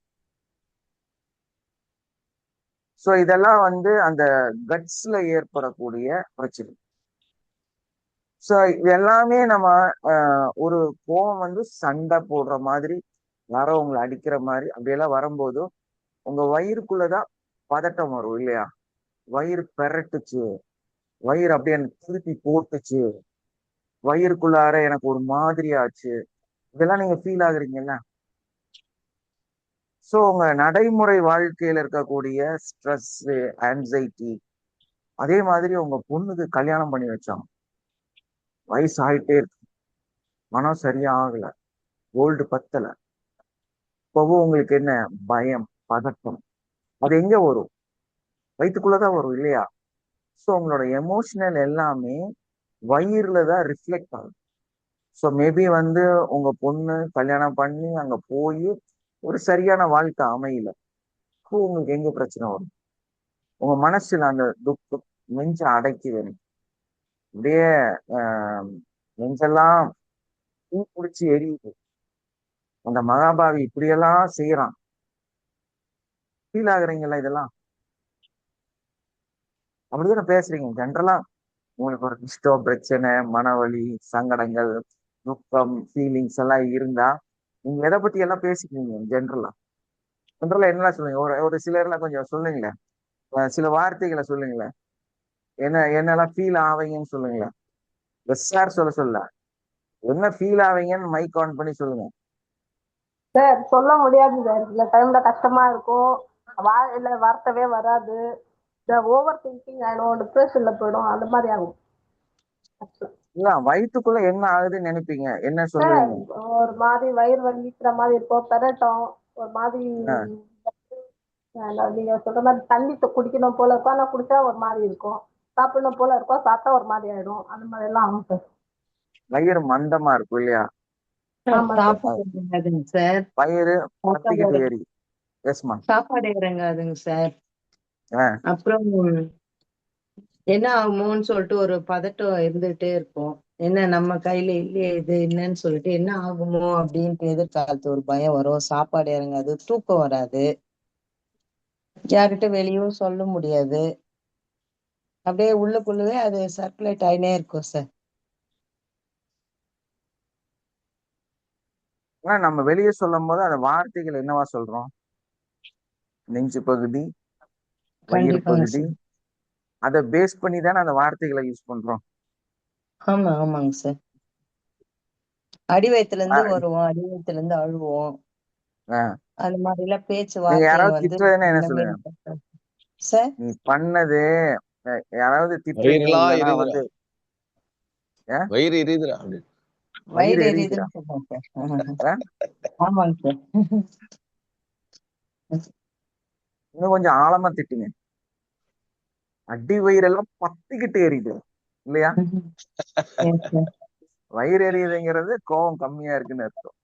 சோ இதெல்லாம் வந்து அந்த கட்ஸ்ல ஏற்படக்கூடிய பிரச்சனை. சோ இது எல்லாமே நம்ம ஒரு கோவம் வந்து சண்டை போடுற மாதிரி, யாரோ உங்களை அடிக்கிற மாதிரி அப்படியெல்லாம் வரும்போது உங்க வயிறுக்குள்ளதான் பதட்டம் வரும் இல்லையா, வயிறு பெரட்டுச்சு, வயிறு அப்படியே எனக்கு திருப்பி போட்டுச்சு, வயிறுக்குள்ளார எனக்கு ஒரு மாதிரி ஆச்சு, இதெல்லாம் நீங்க ஃபீல் ஆகுறீங்கல்ல. சோ உங்க நடைமுறை வாழ்க்கையில இருக்கக்கூடிய ஸ்ட்ரெஸ், ஆன்சைட்டி, அதே மாதிரி உங்க பொண்ணுக்கு கல்யாணம் பண்ணி வச்சாங்க, வயசு ஆயிட்டே இருக்கு, மனம் சரியா ஆகல, கோல்டு பத்தல, இப்பவும் உங்களுக்கு என்ன பயம், பதட்டம், அது எங்க வரும்? வயிற்றுக்குள்ளதான் வரும் இல்லையா. ஸோ உங்களோட எமோஷனல் எல்லாமே வயிறுல தான் ரிஃப்ளெக்ட் ஆகும். ஸோ மேபி வந்து உங்க பொண்ணு கல்யாணம் பண்ணி அங்க போய் ஒரு சரியான வாழ்க்கை அமையல, அப்போ உங்களுக்கு எங்க பிரச்சனை வரும்? உங்க மனசுல அந்த துக்கம் நெஞ்ச அடைக்குது, அப்படியே ஆஹ் நெஞ்செல்லாம் பூ பிடிச்சி எரியுது, அந்த மகாபாவி இப்படியெல்லாம் செய்யறான், ஃபீல் ஆகுறீங்களா? இதெல்லாம் அப்படிதானே பேசுறீங்க ஜென்ரலா. உங்களுக்கு ஒரு இஷ்டம், பிரச்சனை, மனவலி, சங்கடங்கள், துக்கம், ஃபீலிங்ஸ் எல்லாம் இருந்தா நீங்க எதை பத்தி எல்லாம் பேசிக்கிறீங்க ஜென்ரலா? ஜென்ரலா என்னெல்லாம் சொல்லுங்க, ஒரு ஒரு சிலர்லாம் கொஞ்சம் சொல்லுங்களேன், சில வார்த்தைகளை சொல்லுங்களேன், என்னெல்லாம் ஃபீல் ஆவீங்கன்னு சொல்லுங்களேன். சார் சொல்ல என்ன ஃபீல் ஆவீங்கன்னு மைக் ஆன் பண்ணி சொல்லுங்க. சார் சொல்ல முடியாது சார், சில டைம்ல கஷ்டமா இருக்கும், இல்ல வார்த்தவே வராது, இந்த ஓவர் திங்கிங் ஆயிடும், டிப்ரெஷன்ல போயிடும், அந்த மாதிரி ஆகும். இல்ல வயிற்றுக்குள்ள என்ன ஆகுதுன்னு நினைப்பீங்க, என்ன சார் சொல்லுவீங்க? ஒரு மாதிரி வயிறு வலிக்கிற மாதிரி இருக்கும், பெரட்டும் ஒரு மாதிரி. ஆஹ் நீங்க சொல்ற மாதிரி தண்ணி குடிக்கணும் போல இருக்கும், ஆனா குடிச்சா ஒரு மாதிரி இருக்கும். சாப்பிடணும் போல இருக்கும், சாப்பிட்டா ஒரு மாதிரி ஆயிடும். அந்த மாதிரி எல்லாம் ஆகும் சார். வயிறு மந்தமா இருக்கும் இல்லையா? சார் ஆமா சார். சாப்பாடு இறங்காதுங்க சார். வயிறு சாப்பாடு பத்திக்கிட்டு இறங்க- ஏறி. எஸ்மா. சாப்பாடு இறங்காதுங்க சார். ஆஹ் அப்புறம் என்ன ஆகுமோன்னு சொல்லிட்டு ஒரு பதட்டம் இருந்துகிட்டே இருக்கும். என்ன நம்ம கையில இல்லையே இது என்னன்னு சொல்லிட்டு என்ன ஆகுமோ அப்படின்ட்டு எதிர்காலத்து ஒரு பயம் வரும். சாப்பாடு இறங்காது, தூக்கம் வராது, யார்கிட்ட வெளியும் சொல்ல முடியாது. அப்படியே உள்ளுக்குள்ளவே அது சர்க்குலேட் ஆயினே இருக்கும் சார். ஆனா நம்ம வெளியே சொல்லும் போது அந்த வார்த்தைகள் என்னவா சொல்றோம்? நெஞ்சு பகுதி, வயிறு கண்டிப்பாங்க பகுதி, சார். அதை பேஸ் பண்ணி தானே அந்த வார்த்தைகளை யூஸ் பண்றோம். ஆமாங்க சார். அடி வயித்துல இருந்து ஆஹ் வருவோம், அடி வயித்துல இருந்து அழுவோம். ஆஹ் அந்த மாதிரி எல்லாம் பேச்சு நீங்க வார்த்தைங்க யாராவது வந்து திட்டுறதுன்னா என்ன எல்லாமே சொல்லுங்க? சார். நீ பண்ணது யாராவது திட்டுறீங்க வயிறுலாம் இல்லைன்னா எரியுதுடா, வந்து அஹ் வயிறு எரியுதுடா அப்படின்னு. வயிறு வயிறு எரியுதுடா. எரியுதுன்னு சொல்றேன் சார். அஹ் ஆமாங்க சார். இன்னும் கொஞ்சம் ஆழமா திட்டுங்க. அடி வயிறெல்லாம் பத்திக்கிட்டு எரியுது இல்லையா? Yes, sir. வயிறு எரியுதுங்கிறது கோபம் கம்மியா இருக்குன்னு அர்த்தம்.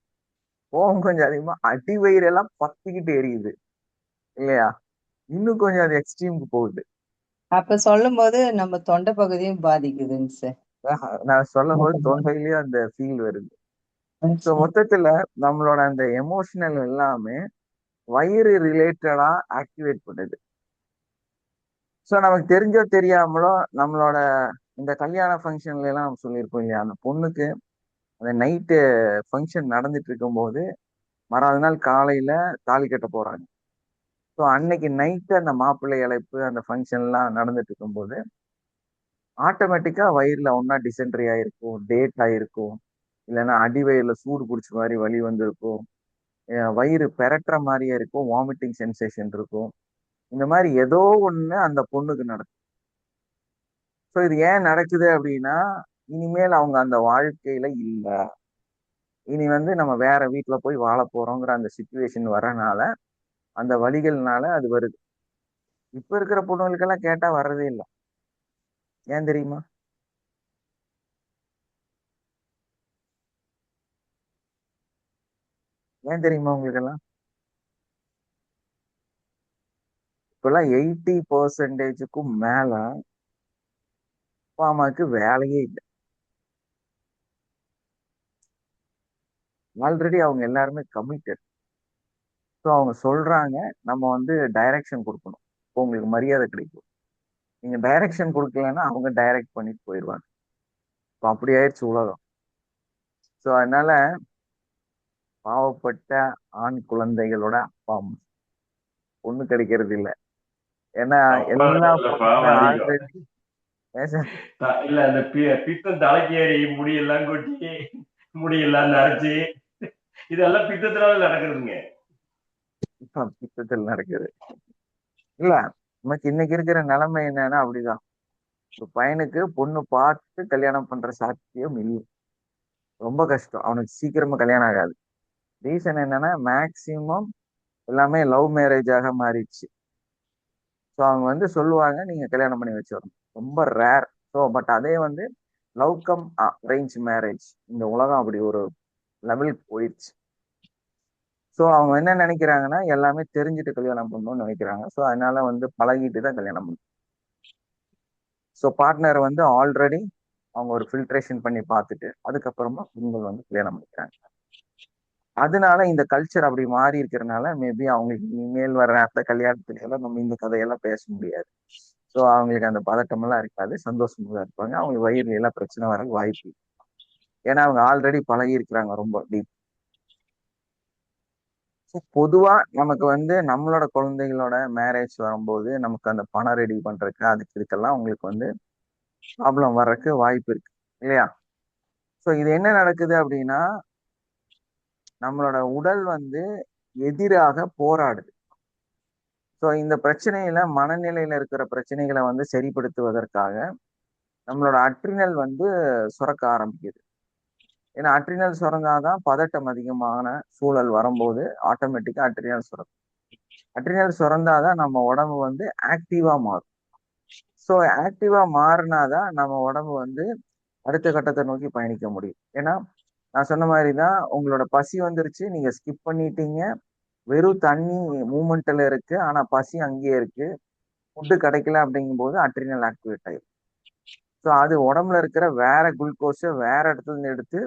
கோபம் கொஞ்சம் அதிகமா அடி வயிறெல்லாம் பத்திக்கிட்டு எரியுது இல்லையா? இன்னும் கொஞ்சம் அது எக்ஸ்ட்ரீமுக்கு போகுது. அப்ப சொல்லும் போது நம்ம தொண்டை பகுதியும் பாதிக்குதுங்க சார். நான் சொல்லும் போது தொண்டையிலயும் அந்த ஃபீல் வருது. Yes, so sir. மொத்தத்துல நம்மளோட அந்த எமோஷனல் எல்லாமே வயிறு ரிலேட்டடா ஆக்டிவேட் பண்ணுது. ஸோ நமக்கு தெரிஞ்சோ தெரியாமலோ நம்மளோட இந்த கல்யாண ஃபங்க்ஷன்ல எல்லாம் நம்ம சொல்லியிருப்போம் இல்லையா, அந்த பொண்ணுக்கு அந்த நைட்டு ஃபங்க்ஷன் நடந்துட்டு இருக்கும்போது மறாவது நாள் காலையில தாலி கட்ட போறாங்க. ஸோ அன்னைக்கு நைட்டு அந்த மாப்பிள்ளை அழைப்பு அந்த ஃபங்க்ஷன்லாம் நடந்துட்டு இருக்கும்போது ஆட்டோமேட்டிக்கா வயிறுல ஒன்னா டிசென்ட்ரி ஆயிருக்கும், டேட் ஆயிருக்கும், இல்லைன்னா அடி வயிறுல சூடு பிடிச்ச மாதிரி வலி வந்திருக்கும், வயிறு பெரட்டுற மாதிரியே இருக்கும், வாமிட்டிங் சென்சேஷன் இருக்கும். இந்த மாதிரி ஏதோ ஒண்ணு அந்த பொண்ணுக்கு நடக்கும். ஸோ இது ஏன் நடக்குது அப்படின்னா, இனிமேல் அவங்க அந்த வாழ்க்கையில இல்ல, இனி வந்து நம்ம வேற வீட்டுல போய் வாழ போறோங்கிற அந்த சுச்சுவேஷன் வரனால அந்த வலிகள்னால அது வருது. இப்ப இருக்கிற பொண்ணுங்களுக்கெல்லாம் கேட்டா வர்றதே இல்லை. ஏன் தெரியுமா? ஏன் தெரியுமா உங்களுக்கெல்லாம்? இப்பெல்லாம் 80% மேல அப்பா அம்மாவுக்கு வேலையே இல்லை. ஆல்ரெடி அவங்க எல்லாருமே கமிட்டட். ஸோ அவங்க சொல்றாங்க, நம்ம வந்து டைரக்ஷன் கொடுக்கணும், இப்போ உங்களுக்கு மரியாதை கிடைக்கும். நீங்க டைரக்ஷன் கொடுக்கலன்னா அவங்க டைரக்ட் பண்ணிட்டு போயிடுவாங்க. இப்போ அப்படி ஆயிடுச்சு உலகம். ஸோ அதனால பாவப்பட்ட ஆண் குழந்தைகளோட அப்பா அம்மா பொண்ணு கிடைக்கிறது இல்லை. ஏன்னா அப்பெல்லாம் எல்லா இல்ல, பொண்ணுமே பாவம் அதிகம். ஆல்ரெடி இல்ல அந்த பித்தம் தலைக்கு ஏறி முடியெல்லாம் கொட்டி முடியெல்லாம் நரைச்சு இதெல்லாம் பித்தத்தினால நடக்குதுங்க. பித்தத்தில் நடக்குது. இல்ல, நமக்கு இன்னைக்கு இருக்கிற நிலைமை என்னன்னா அப்படிதான். ஒரு பையனுக்கு பொண்ணு பார்த்து கல்யாணம் பண்ற சாத்தியம் இல்லை. ரொம்ப கஷ்டம், அவனுக்கு சீக்கிரமா கல்யாணம் ஆகாது. ரீசன் என்னன்னா மேக்சிமம் எல்லாமே லவ் மேரேஜாக மாறிடுச்சு. ஸோ அவங்க வந்து சொல்லுவாங்க நீங்க கல்யாணம் பண்ணி வச்சிடணும், ரொம்ப ரேர். ஸோ பட் அதே வந்து லவ் கம் அரேஞ்ச் மேரேஜ் இந்த உலகம் அப்படி ஒரு லெவலுக்கு போயிடுச்சு. ஸோ அவங்க என்ன நினைக்கிறாங்கன்னா எல்லாமே தெரிஞ்சுட்டு கல்யாணம் பண்ணணும்னு நினைக்கிறாங்க. ஸோ அதனால வந்து பழகிட்டு தான் கல்யாணம் பண்ணணும். ஸோ பார்ட்னர் வந்து ஆல்ரெடி அவங்க ஒரு ஃபில்ட்ரேஷன் பண்ணி பார்த்துட்டு அதுக்கப்புறமா பெண்கள் வந்து கல்யாணம் பண்ணிக்கிறாங்க. அதனால இந்த கல்ச்சர் அப்படி மாறி இருக்கிறனால மேபி அவங்களுக்கு இனிமேல் வர அடுத்த கல்யாணத்துல எல்லாம் நம்ம இந்த கதையெல்லாம் பேச முடியாது. ஸோ அவங்களுக்கு அந்த பதட்டம் எல்லாம் இருக்காது, சந்தோஷமா தான் இருப்பாங்க. அவங்களுக்கு வயிறுல எல்லாம் பிரச்சனை வர வாய்ப்பு இல்லை. ஏன்னா அவங்க ஆல்ரெடி பழகி இருக்கிறாங்க ரொம்ப டீப். பொதுவா நமக்கு வந்து நம்மளோட குழந்தைகளோட மேரேஜ் வரும்போது நமக்கு அந்த பணம் ரெடி பண்றதுக்கு அதுக்கு இதுக்கெல்லாம் உங்களுக்கு வந்து ப்ராப்ளம் வர்றதுக்கு வாய்ப்பு இருக்கு இல்லையா? ஸோ இது என்ன நடக்குது அப்படின்னா, நம்மளோட உடல் வந்து எதிராக போராடுது. ஸோ இந்த பிரச்சனையில மனநிலையில இருக்கிற பிரச்சனைகளை வந்து சரிப்படுத்துவதற்காக நம்மளோட அட்ரினல் வந்து சுரக்க ஆரம்பிக்குது. ஏன்னா அட்ரினல் சுரந்தாதான் பதட்டம் அதிகமான சூழல் வரும்போது ஆட்டோமேட்டிக்கா அட்ரினல் சுரக்கும். அட்ரினல் சுரந்தாதான் நம்ம உடம்பு வந்து ஆக்டிவா மாறும். ஸோ ஆக்டிவா மாறினாதான் நம்ம உடம்பு வந்து அடுத்த கட்டத்தை நோக்கி பயணிக்க முடியும். ஏன்னா நான் சொன்ன மாதிரி தான், உங்களோட பசி வந்துருச்சு, நீங்க ஸ்கிப் பண்ணிட்டீங்க, வெறும் தண்ணி மூமெண்ட்ல இருக்கு, ஆனா பசி அங்கேயே இருக்கு, ஃபுட்டு கிடைக்கல அப்படிங்கும்போது அட்ரினல் ஆக்டிவேட் ஆயிடும். ஸோ அது உடம்புல இருக்கிற வேற குளுக்கோஸை வேற இடத்துல இருந்து எடுத்து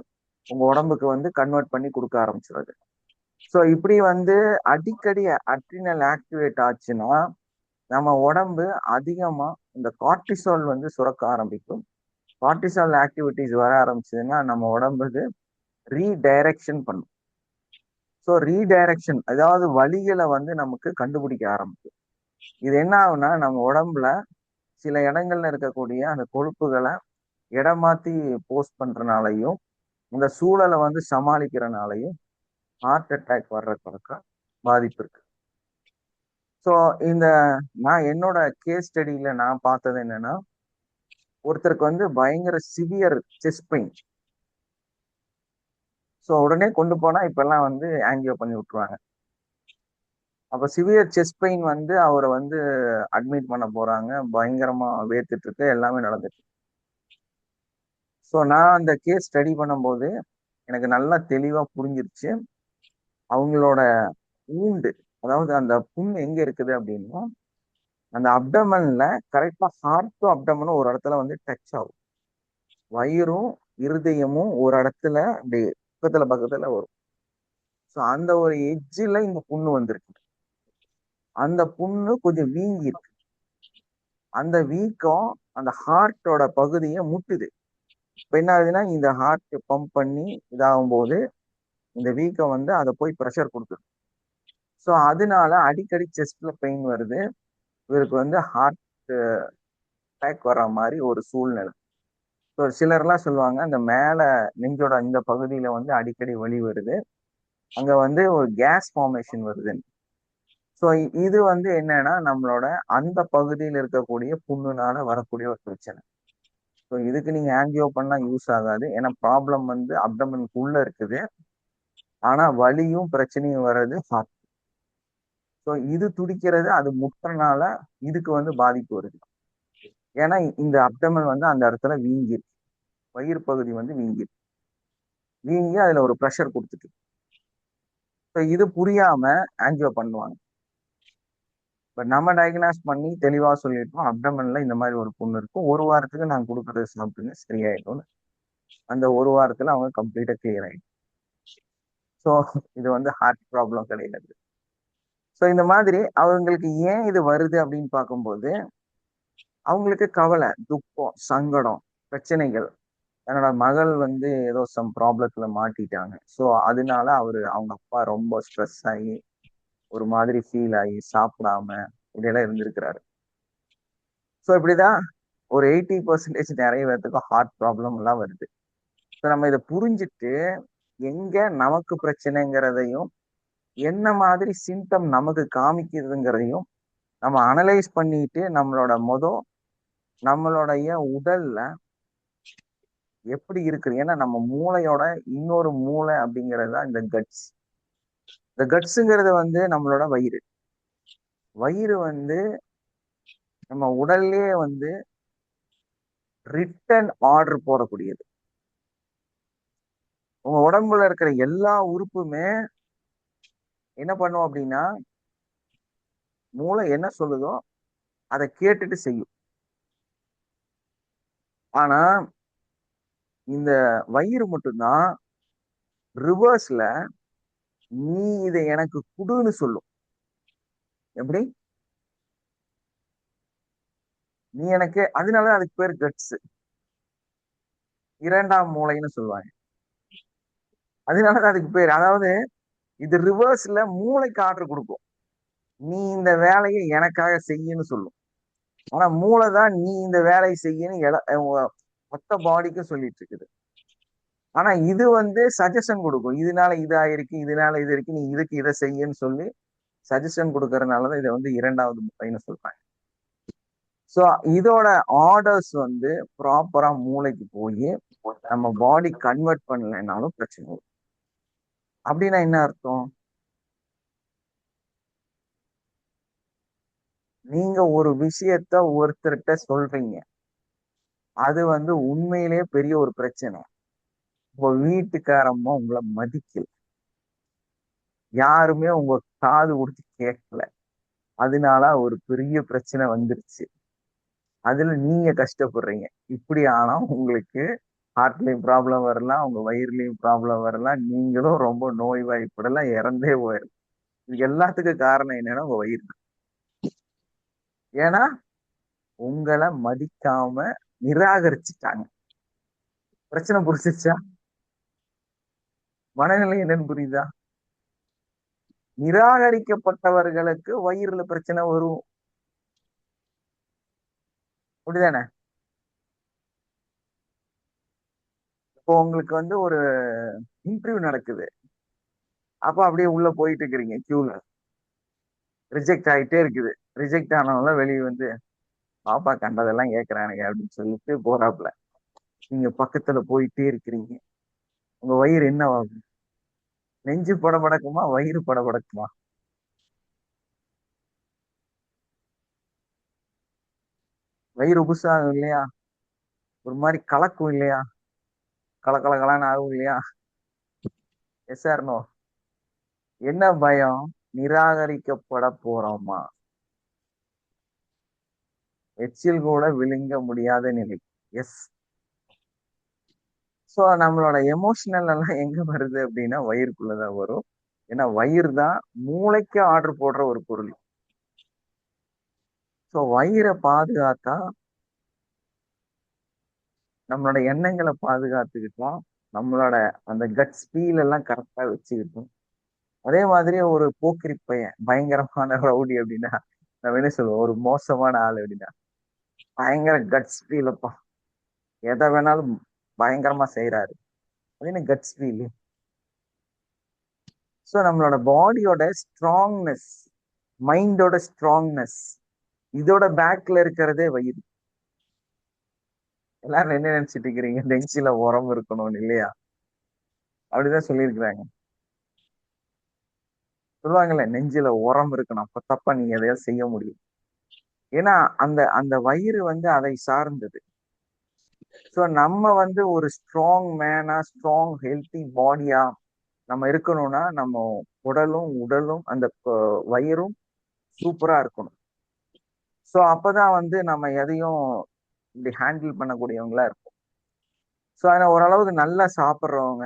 உங்க உடம்புக்கு வந்து கன்வெர்ட் பண்ணி கொடுக்க ஆரம்பிச்சிருது. ஸோ இப்படி வந்து அடிக்கடி அட்ரினல் ஆக்டிவேட் ஆச்சுன்னா நம்ம உடம்பு அதிகமா இந்த கார்டிசால் வந்து சுரக்க ஆரம்பிக்கும். கார்டிசால் ஆக்டிவிட்டிஸ் வர ஆரம்பிச்சதுன்னா நம்ம உடம்புக்கு ரீடைரக்ஷன் பண்ணும். ஸோ ரீடைரக்ஷன், அதாவது வழிகளை வந்து நமக்கு கண்டுபிடிக்க ஆரம்பிக்கும். இது என்ன ஆகும்னா, நம்ம உடம்புல சில இடங்கள்ல இருக்கக்கூடிய அந்த கொழுப்புகளை இடம் மாத்தி போஸ்ட் பண்றதுனாலையும் இந்த சூழலை வந்து சமாளிக்கிறனாலையும் ஹார்ட் அட்டாக் வர்றதுக்கு பாதிப்பு இருக்கு. ஸோ இந்த நான் என்னோட கேஸ் ஸ்டடியில நான் பார்த்தது என்னன்னா, ஒருத்தருக்கு வந்து பயங்கர சிவியர் செஸ்ட் பெயின். ஸோ உடனே கொண்டு போனா இப்பெல்லாம் வந்து ஆங்கியோ பண்ணி விட்டுருவாங்க. அப்ப சிவியர் செஸ்ட் பெயின் வந்து அவரை வந்து அட்மிட் பண்ண போறாங்க, பயங்கரமா வேர்த்துட்டு இருக்கு, எல்லாமே நடந்துட்டு. ஸோ நான் அந்த கேஸ் ஸ்டடி பண்ணும்போது எனக்கு நல்லா தெளிவா புரிஞ்சிருச்சு. அவங்களோட ஊண்டு, அதாவது அந்த புண் எங்க இருக்குது அப்படின்னா, அந்த அப்டமன்ல கரெக்டா ஹார்ட் டு அப்டமனும் ஒரு இடத்துல வந்து டச் ஆகும். வயிறும் இருதயமும் ஒரு இடத்துல அப்படி பக்கத்துல பக்கத்துல வரும். ஸோ அந்த ஒரு எட்ஜில் இந்த புண்ணு வந்திருக்கு. அந்த புண்ணு கொஞ்சம் வீங்கி இருக்கு. அந்த வீக்கம் அந்த ஹார்ட்டோட பகுதியை முட்டுது. இப்ப என்ன ஆகுதுன்னா, இந்த ஹார்ட் பம்ப் பண்ணி இதாகும் போது இந்த வீக்கம் வந்து அதை போய் ப்ரெஷர் கொடுக்குது. ஸோ அதனால அடிக்கடி செஸ்ட்ல பெயின் வருது. இவருக்கு வந்து ஹார்ட் அட்டாக் வர்ற மாதிரி ஒரு சூழ்நிலை. ஸோ சிலர்லாம் சொல்லுவாங்க, அந்த மேல நெஞ்சோட இந்த பகுதியில வந்து அடிக்கடி வலி வருது, அங்க வந்து ஒரு கேஸ் ஃபார்மேஷன் வருதுன்னு. ஸோ இது வந்து என்னன்னா, நம்மளோட அந்த பகுதியில் இருக்கக்கூடிய புண்ணுனால வரக்கூடிய ஒரு பிரச்சனை. ஸோ இதுக்கு நீங்க ஆங்கியோ பண்ணா யூஸ் ஆகாது. ஏன்னா ப்ராப்ளம் வந்து அப்டமனுக்கு உள்ள இருக்குது, ஆனா வலியும் பிரச்சனையும் வர்றது ஹார்ட். ஸோ இது துடிக்கிறது, அது முட்டுறனால இதுக்கு வந்து பாதிப்பு வருது. ஏன்னா இந்த அப்டமன் வந்து அந்த இடத்துல வீங்கிருக்கு, வயிறு பகுதி வந்து வீங்கிருக்கு, வீங்கி அதுல ஒரு ப்ரெஷர் கொடுத்துட்டு. ஸோ இது புரியாம ஆங்கியோ பண்ணுவாங்க. பட் நம்ம டயக்னாஸ் பண்ணி தெளிவா சொல்லிட்டோம், அப்டமன்ல இந்த மாதிரி ஒரு புண்ணு இருக்கும், ஒரு வாரத்துக்கு நாங்க கொடுக்கறது சாப்பிட்டுங்க சரியாயிடும்னு. அந்த ஒரு வாரத்துல அவங்க கம்ப்ளீட்டா கிளியர் ஆயிடும். ஸோ இது வந்து ஹார்ட் ப்ராப்ளம் கிடையாது. ஸோ இந்த மாதிரி அவங்களுக்கு ஏன் இது வருது அப்படின்னு பார்க்கும்போது, அவங்களுக்கு கவலை, துக்கம், சங்கடம், பிரச்சனைகள். என்னோட மகள் வந்து ஏதோ சம் ப்ராப்ளத்துல மாட்டிட்டாங்க, ஸோ அதனால அவங்க அப்பா ரொம்ப ஸ்ட்ரெஸ் ஆகி ஒரு மாதிரி ஃபீல் ஆகி சாப்பிடாம இப்படியெல்லாம் இருந்திருக்கிறாரு. ஸோ இப்படிதான் ஒரு 80% நிறைய பேர்த்துக்கு ஹார்ட் ப்ராப்ளம் எல்லாம் வருது. ஸோ நம்ம இதை புரிஞ்சுட்டு எங்க நமக்கு பிரச்சனைங்கிறதையும் என்ன மாதிரி சிம்டம் நமக்கு காமிக்குதுங்கிறதையும் நம்ம அனலைஸ் பண்ணிட்டு நம்மளுடைய உடல்ல எப்படி இருக்குது. ஏன்னா நம்ம மூளையோட இன்னொரு மூளை அப்படிங்கிறது தான் இந்த கட்ஸ். இந்த கட்ஸுங்கிறது வந்து நம்மளோட வயிறு. வயிறு வந்து நம்ம உடல்லே வந்து ரிட்டன் ஆர்டர் போடக்கூடியது. உங்க உடம்புல இருக்கிற எல்லா உறுப்புமே என்ன பண்ணும் அப்படின்னா, மூளை என்ன சொல்லுதோ அதை கேட்டுட்டு செய்யும். ஆனா இந்த வயிறு மட்டும்தான் ரிவர்ஸ்ல நீ இதை எனக்கு குடுன்னு சொல்லும். எப்படி? நீ எனக்கு, அதனாலதான் அதுக்கு பேர் கட்ஸ், இரண்டாம் மூளைன்னு சொல்லுவாங்க. அதனாலதான் அதுக்கு பேர். அதாவது இது ரிவர்ஸ்ல மூளைக்கு ஆர்டர் கொடுக்கும், நீ இந்த வேலையை எனக்காக செய்யன்னு சொல்லும். ஆனா மூளை தான் நீ இந்த வேலையை செய்யன்னு மொத்த பாடிக்கும் சொல்லிட்டு இருக்குது. ஆனா இது வந்து சஜஷன் கொடுக்கும், இதனால இதாயிருக்கு, இதனால இது இருக்கு, நீ இதுக்கு இதை செய்யன்னு சொல்லி சஜஷன் கொடுக்கறதுனாலதான் இதை வந்து இரண்டாவது மூளைன்னு சொல்றாங்க. ஸோ இதோட ஆர்டர்ஸ் வந்து ப்ராப்பரா மூளைக்கு போய் நம்ம பாடி கன்வெர்ட் பண்ணலைனாலும் பிரச்சனை வரும். அப்படின்னா என்ன அர்த்தம்? நீங்க ஒரு விஷயத்த ஒருத்தர்கிட்ட சொல்றீங்க, அது வந்து உண்மையிலேயே பெரிய ஒரு பிரச்சனை. உங்க வீட்டுக்காரம்மா உங்களை மதிக்கல, யாருமே உங்க காது கொடுத்து கேட்கல, அதனால ஒரு பெரிய பிரச்சனை வந்துருச்சு. அதுல நீங்க கஷ்டப்படுறீங்க. இப்படி ஆனா உங்களுக்கு ஹார்ட்லயும் ப்ராப்ளம் வரலாம், உங்க வயிறுலயும் ப்ராப்ளம் வரலாம், நீங்களும் ரொம்ப நோய்வாய்ப்படலாம், இறந்தே போயிடலாம். இது எல்லாத்துக்கும் காரணம் என்னன்னா உங்க வயிறு தான். ஏன்னா உங்களை மதிக்காம நிராகரிச்சுட்டாங்க. பிரச்சனை புரிஞ்சிச்சா? மனநிலை என்னன்னு புரியுதா? நிராகரிக்கப்பட்டவர்களுக்கு வயிறுல பிரச்சனை வரும். அப்படிதானே? இப்போ உங்களுக்கு வந்து ஒரு இன்டர்வியூ நடக்குது, அப்ப அப்படியே உள்ள போயிட்டு இருக்கிறீங்க கியூல, ரிஜெக்ட் ஆயிட்டே இருக்குது. ரிஜெக்ட் ஆனவங்க வெளியே வந்து பாப்பா கண்டதெல்லாம் கேட்கறானுங்க அப்படின்னு சொல்லிட்டு போறாப்புல. நீங்க பக்கத்துல போயிட்டே இருக்கிறீங்க. உங்க வயிறு என்னவாகும்? நெஞ்சு படபடக்குமா, வயிறு படபடக்குமா? வயிறு உபுசாகும் இல்லையா? ஒரு மாதிரி கலக்கும் இல்லையா? கலகலகலான்னு ஆகும் இல்லையா? Yes or no? என்ன பயம்? நிராகரிக்கப்பட போறோமா? எச்சில் கூட விழுங்க முடியாத நிலை. எஸ். ஸோ நம்மளோட எமோஷனல் எல்லாம் எங்க வருது அப்படின்னா வயிறுக்குள்ளதான் வரும். ஏன்னா வயிறு தான் மூளைக்கு ஆர்டர் போடுற ஒரு பொருள். ஸோ வயிறை பாதுகாத்தா நம்மளோட எண்ணங்களை பாதுகாத்துக்கிட்டோம், நம்மளோட அந்த கட் ஸ்பீல் எல்லாம் கரெக்டா வச்சுக்கிட்டோம். அதே மாதிரி ஒரு போக்கிரி பையன், பயங்கரமான ரவுடி அப்படின்னா நம்ம என்ன சொல்லுவோம்? ஒரு மோசமான ஆள் அப்படின்னா பயங்கர கட்ஸ் ஃபீலப்பா, எதை வேணாலும் பயங்கரமா செய்யறாரு, அது என்ன கட்ஸ் ஃபீல்? ஸோ நம்மளோட பாடியோட ஸ்ட்ராங்னஸ், மைண்டோட ஸ்ட்ராங்னஸ், இதோட பேக்ல இருக்கிறதே வயிறு. எல்லாரும் என்ன நினைச்சிட்டு இருக்கிறீங்க? நெஞ்சில உரம் இருக்கணும்னு இல்லையா? அப்படிதான் சொல்லியிருக்கிறாங்க. சொல்லுவாங்கல்ல, நெஞ்சில உரம் இருக்கணும், அப்ப தப்பா நீங்க எதையாவது செய்ய முடியும். ஏன்னா அந்த அந்த வயிறு வந்து அதை சார்ந்தது. ஸோ நம்ம வந்து ஒரு ஸ்ட்ராங் மேனா, ஸ்ட்ராங் ஹெல்த்தி பாடியா நம்ம இருக்கணும்னா நம்ம உடலும் உடலும் அந்த வயிறும் சூப்பரா இருக்கணும். ஸோ அப்பதான் வந்து நம்ம எதையும் இப்படி ஹேண்டில் பண்ணக்கூடியவங்களா இருக்கும். ஸோ அதனால ஓரளவுக்கு நல்லா சாப்பிட்றவங்க,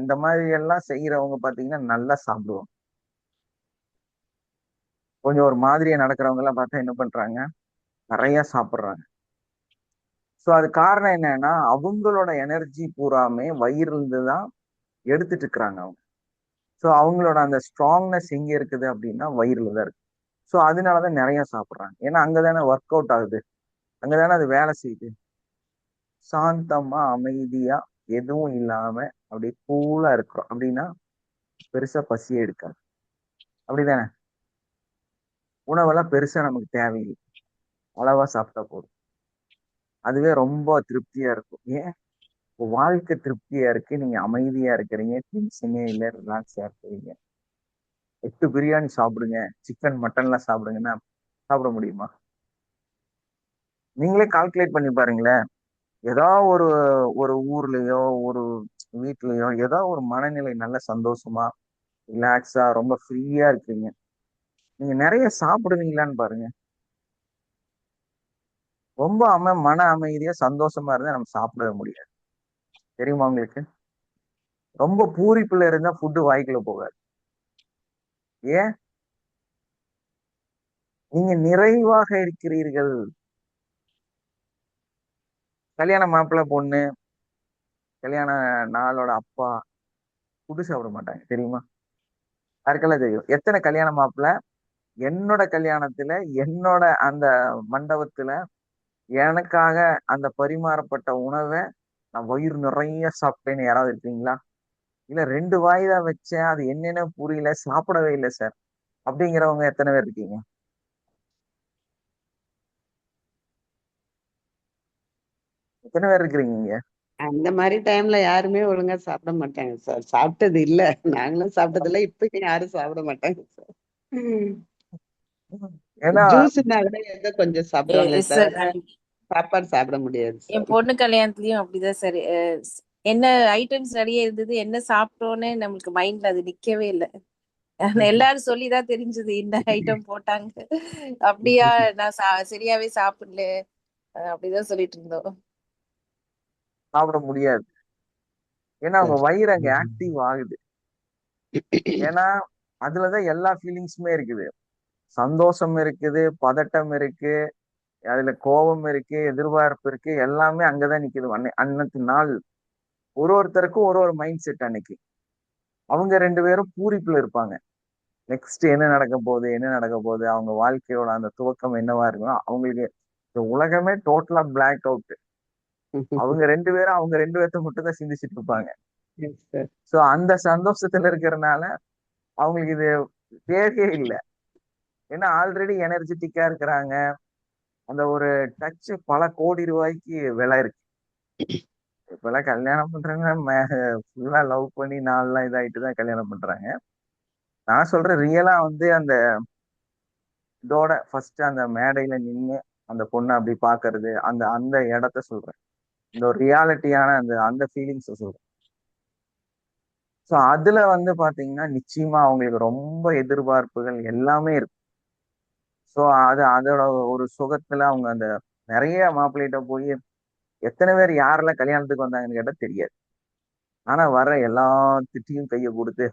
இந்த மாதிரி எல்லாம் செய்யறவங்க பாத்தீங்கன்னா நல்லா சாப்பிடுவாங்க. கொஞ்சம் ஒரு மாதிரியா நடக்கிறவங்க எல்லாம் பார்த்தா என்ன பண்றாங்க? நிறைய சாப்பிட்றாங்க. ஸோ அது காரணம் என்னன்னா அவங்களோட எனர்ஜி பூராமே வயிறுல இருந்து தான் எடுத்துட்டு இருக்கிறாங்க அவங்க. ஸோ அவங்களோட அந்த ஸ்ட்ராங்னஸ் எங்க இருக்குது அப்படின்னா வயிறுல தான் இருக்கு. ஸோ அதனாலதான் நிறைய சாப்பிட்றாங்க. ஏன்னா அங்கதானே ஒர்க் அவுட் ஆகுது, அங்கதானே அது வேலை செய்யுது. சாந்தமா அமைதியா எதுவும் இல்லாம அப்படியே கூலா இருக்கிறோம் அப்படின்னா பெருசா பசியே எடுக்காது. அப்படிதானே? உணவெல்லாம் பெருசா நமக்கு தேவையில்லை, அளவா சாப்பிட்டா போதும், அதுவே ரொம்ப திருப்தியா இருக்கும். ஏன்? வாழ்க்கை திருப்தியா இருக்கு, நீங்க அமைதியா இருக்கிறீங்க, டென்ஷனே இல்லை, ரிலாக்ஸா இருக்கிறீங்க. 8 பிரியாணி சாப்பிடுங்க, சிக்கன் மட்டன்லாம் சாப்பிடுங்கன்னா சாப்பிட முடியுமா? நீங்களே கால்குலேட் பண்ணி பாருங்களேன். ஏதோ ஒரு ஒரு ஊர்லயோ ஒரு வீட்லயோ ஏதோ ஒரு மனநிலை நல்ல சந்தோஷமா ரிலாக்ஸா ரொம்ப ஃப்ரீயா இருக்கீங்க, நீங்க நிறைய சாப்பிடுவீங்களான்னு பாருங்க. ரொம்ப மன அமைதியா சந்தோஷமா இருந்தா நம்ம சாப்பிடவே முடியாது. தெரியுமா உங்களுக்கு? ரொம்ப பூரிப்புல இருந்தா ஃபுட்டு வாய்க்குள்ள போகாது. ஏன்? நீங்க நிறைவாக இருக்கிறீர்கள். கல்யாண மாப்பிள்ளை பொண்ணு, கல்யாண நாளோட அப்பா ஃபுட்டு சாப்பிட மாட்டாங்க, தெரியுமா? யாருக்கெல்லாம் தெரியும்? எத்தனை கல்யாண மாப்பிள்ளை என்னோட கல்யாணத்துல, என்னோட அந்த மண்டபத்துல எனக்காக அந்த பரிமாறப்பட்ட உணவை நான் வயிறு நிறைய சாப்பிட்டேன்னு யாராவது இருக்கீங்களா? இல்ல 2 வாய் தான் வச்சேன், அது என்னன்னு புரியல, சாப்பிடவே இல்லை சார் அப்படிங்கிறவங்க எத்தனை பேர் இருக்கீங்க? எத்தனை பேர் இருக்கிறீங்க இங்க? அந்த மாதிரி டைம்ல யாருமே ஒழுங்கா சாப்பிட மாட்டாங்க சார். சாப்பிட்டது இல்ல, நாங்களும் சாப்பிட்டது இல்ல, இப்ப யாரும் சாப்பிட மாட்டாங்க சார். ஏன்னா ஜூஸ்னா கூட ஏதோ கொஞ்சம் சாப்பிடுவாங்களே சார் தவிர சாப்பாடு சாப்பிட முடியாது என் சார். பொண்ணு கல்யாணத்துலயும் அப்படிதான் சார். என்ன ஐட்டம்ஸ் நிறைய இருந்தது, என்ன சாப்பிட்டோன்னு நம்மளுக்கு மைண்ட்ல அது நிக்கவே இல்லை. எல்லாரும் சொல்லிதான் தெரிஞ்சது என்ன ஐட்டம் போட்டாங்க. அப்படியா, நான் சரியாவே சாப்பிடல, அப்படிதான் சொல்லிட்டு இருந்தோம். சாப்பிட முடியாது. ஏன்னா அவங்க வயிறு அங்க ஆக்டிவ் ஆகுது. ஏன்னா அதுலதான் எல்லா ஃபீலிங்ஸுமே இருக்குது. சந்தோஷம் இருக்குது, பதட்டம் இருக்கு, அதுல கோபம் இருக்கு, எதிர்பார்ப்பு இருக்கு, எல்லாமே அங்கதான் நிக்குது. அன்னத்து நாள் ஒருத்தருக்கும் ஒரு மைண்ட் செட் அன்னைக்கு. அவங்க 2 பேரும் பூரிப்புல இருப்பாங்க. நெக்ஸ்ட் என்ன நடக்க போகுது, என்ன நடக்க போகுது, அவங்க வாழ்க்கையோட அந்த துவக்கம் என்னவா இருக்கும். அவங்களுக்கு இந்த உலகமே டோட்டலா பிளாக் அவுட். அவங்க 2 பேரும் அவங்க 2 பேர்த்த மட்டும் தான் சிந்திச்சுட்டு இருப்பாங்க. Yes, sir. சோ அந்த சந்தோஷத்துல இருக்கிறதுனால அவங்களுக்கு இது தேவையே இல்லை. ஏன்னா ஆல்ரெடி எனர்ஜெட்டிக்கா இருக்கிறாங்க. அந்த ஒரு டச் பல கோடி ரூபாய்க்கு விலை இருக்கு. இப்பெல்லாம் கல்யாணம் பண்றவங்க ஃபுல்லா லவ் பண்ணி நாள்லாம் இதாயிட்டு தான் கல்யாணம் பண்றாங்க. நான் சொல்றேன் ரியலா வந்து அந்த இதோட ஃபர்ஸ்ட் அந்த மேடையில நின்று அந்த பொண்ணை அப்படி பாக்குறது, அந்த அந்த இடத்த சொல்றேன். இந்த ஒரு ரியாலிட்டியான அந்த அந்த ஃபீலிங்ஸை சொல்றேன். ஸோ அதுல வந்து பாத்தீங்கன்னா நிச்சயமா அவங்களுக்கு ரொம்ப எதிர்பார்ப்புகள் எல்லாமே இருக்கு. ஸோ அதோட ஒரு சுகத்துல அவங்க அந்த நிறைய மாப்பிள்ளைகிட்ட போய் எத்தனை பேர் யாரெல்லாம் கல்யாணத்துக்கு வந்தாங்கன்னு கேட்டா தெரியாது. ஆனா வர எல்லாத்திட்டையும் கையை கொடுத்து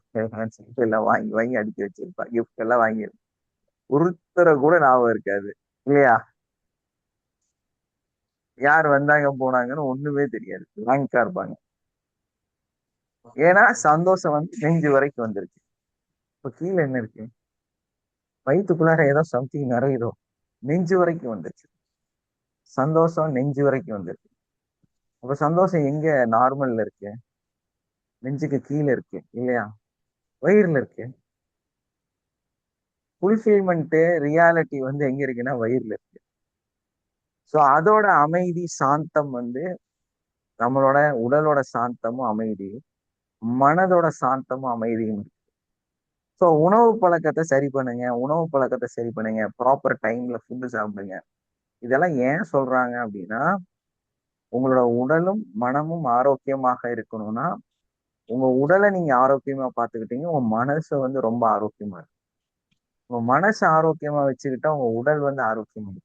எல்லாம் வாங்கி வாங்கி அடிக்க வச்சிருப்பா, கிஃப்ட் எல்லாம் வாங்கி ஒருத்தரை கூட ஞாபகம் இருக்காது இல்லையா? யார் வந்தாங்க போனாங்கன்னு ஒண்ணுமே தெரியாது, பிளாங்கா இருப்பாங்க. ஏன்னா சந்தோஷம் வந்து நெஞ்சு வரைக்கும் வந்துருச்சு. இப்ப கீழே என்ன இருக்கு? வயிற்றுக்குள்ளார ஏதோ சம்திங் நிறையுதோ, நெஞ்சு வரைக்கும் வந்துருச்சு. சந்தோஷம் நெஞ்சு வரைக்கும் வந்துருச்சு. அப்ப சந்தோஷம் எங்க நார்மல்ல இருக்கு? நெஞ்சுக்கு கீழே இருக்கு இல்லையா? வயிறுல இருக்கு. ஃபுல்ஃபில்மெண்ட் ரியாலிட்டி வந்து எங்க இருக்குன்னா வயிறுல இருக்கு. ஸோ அதோட அமைதி சாந்தம் வந்து நம்மளோட உடலோட சாந்தமும் அமைதியும், மனதோட சாந்தமும் அமைதியும். ஸோ உணவு பழக்கத்தை சரி பண்ணுங்க, உணவு பழக்கத்தை சரி பண்ணுங்க, ப்ராப்பர் டைம்ல ஃபுட்டு சாப்பிடுங்க. இதெல்லாம் ஏன் சொல்றாங்க அப்படின்னா, உங்களோட உடலும் மனமும் ஆரோக்கியமாக இருக்கணும்னா, உங்க உடலை நீங்க ஆரோக்கியமா பார்த்துக்கிட்டீங்க, உங்க மனசை வந்து ரொம்ப ஆரோக்கியமா இருக்கும். உங்க மனசை ஆரோக்கியமா வச்சுக்கிட்டா உங்க உடல் வந்து ஆரோக்கியமா இருக்கும்.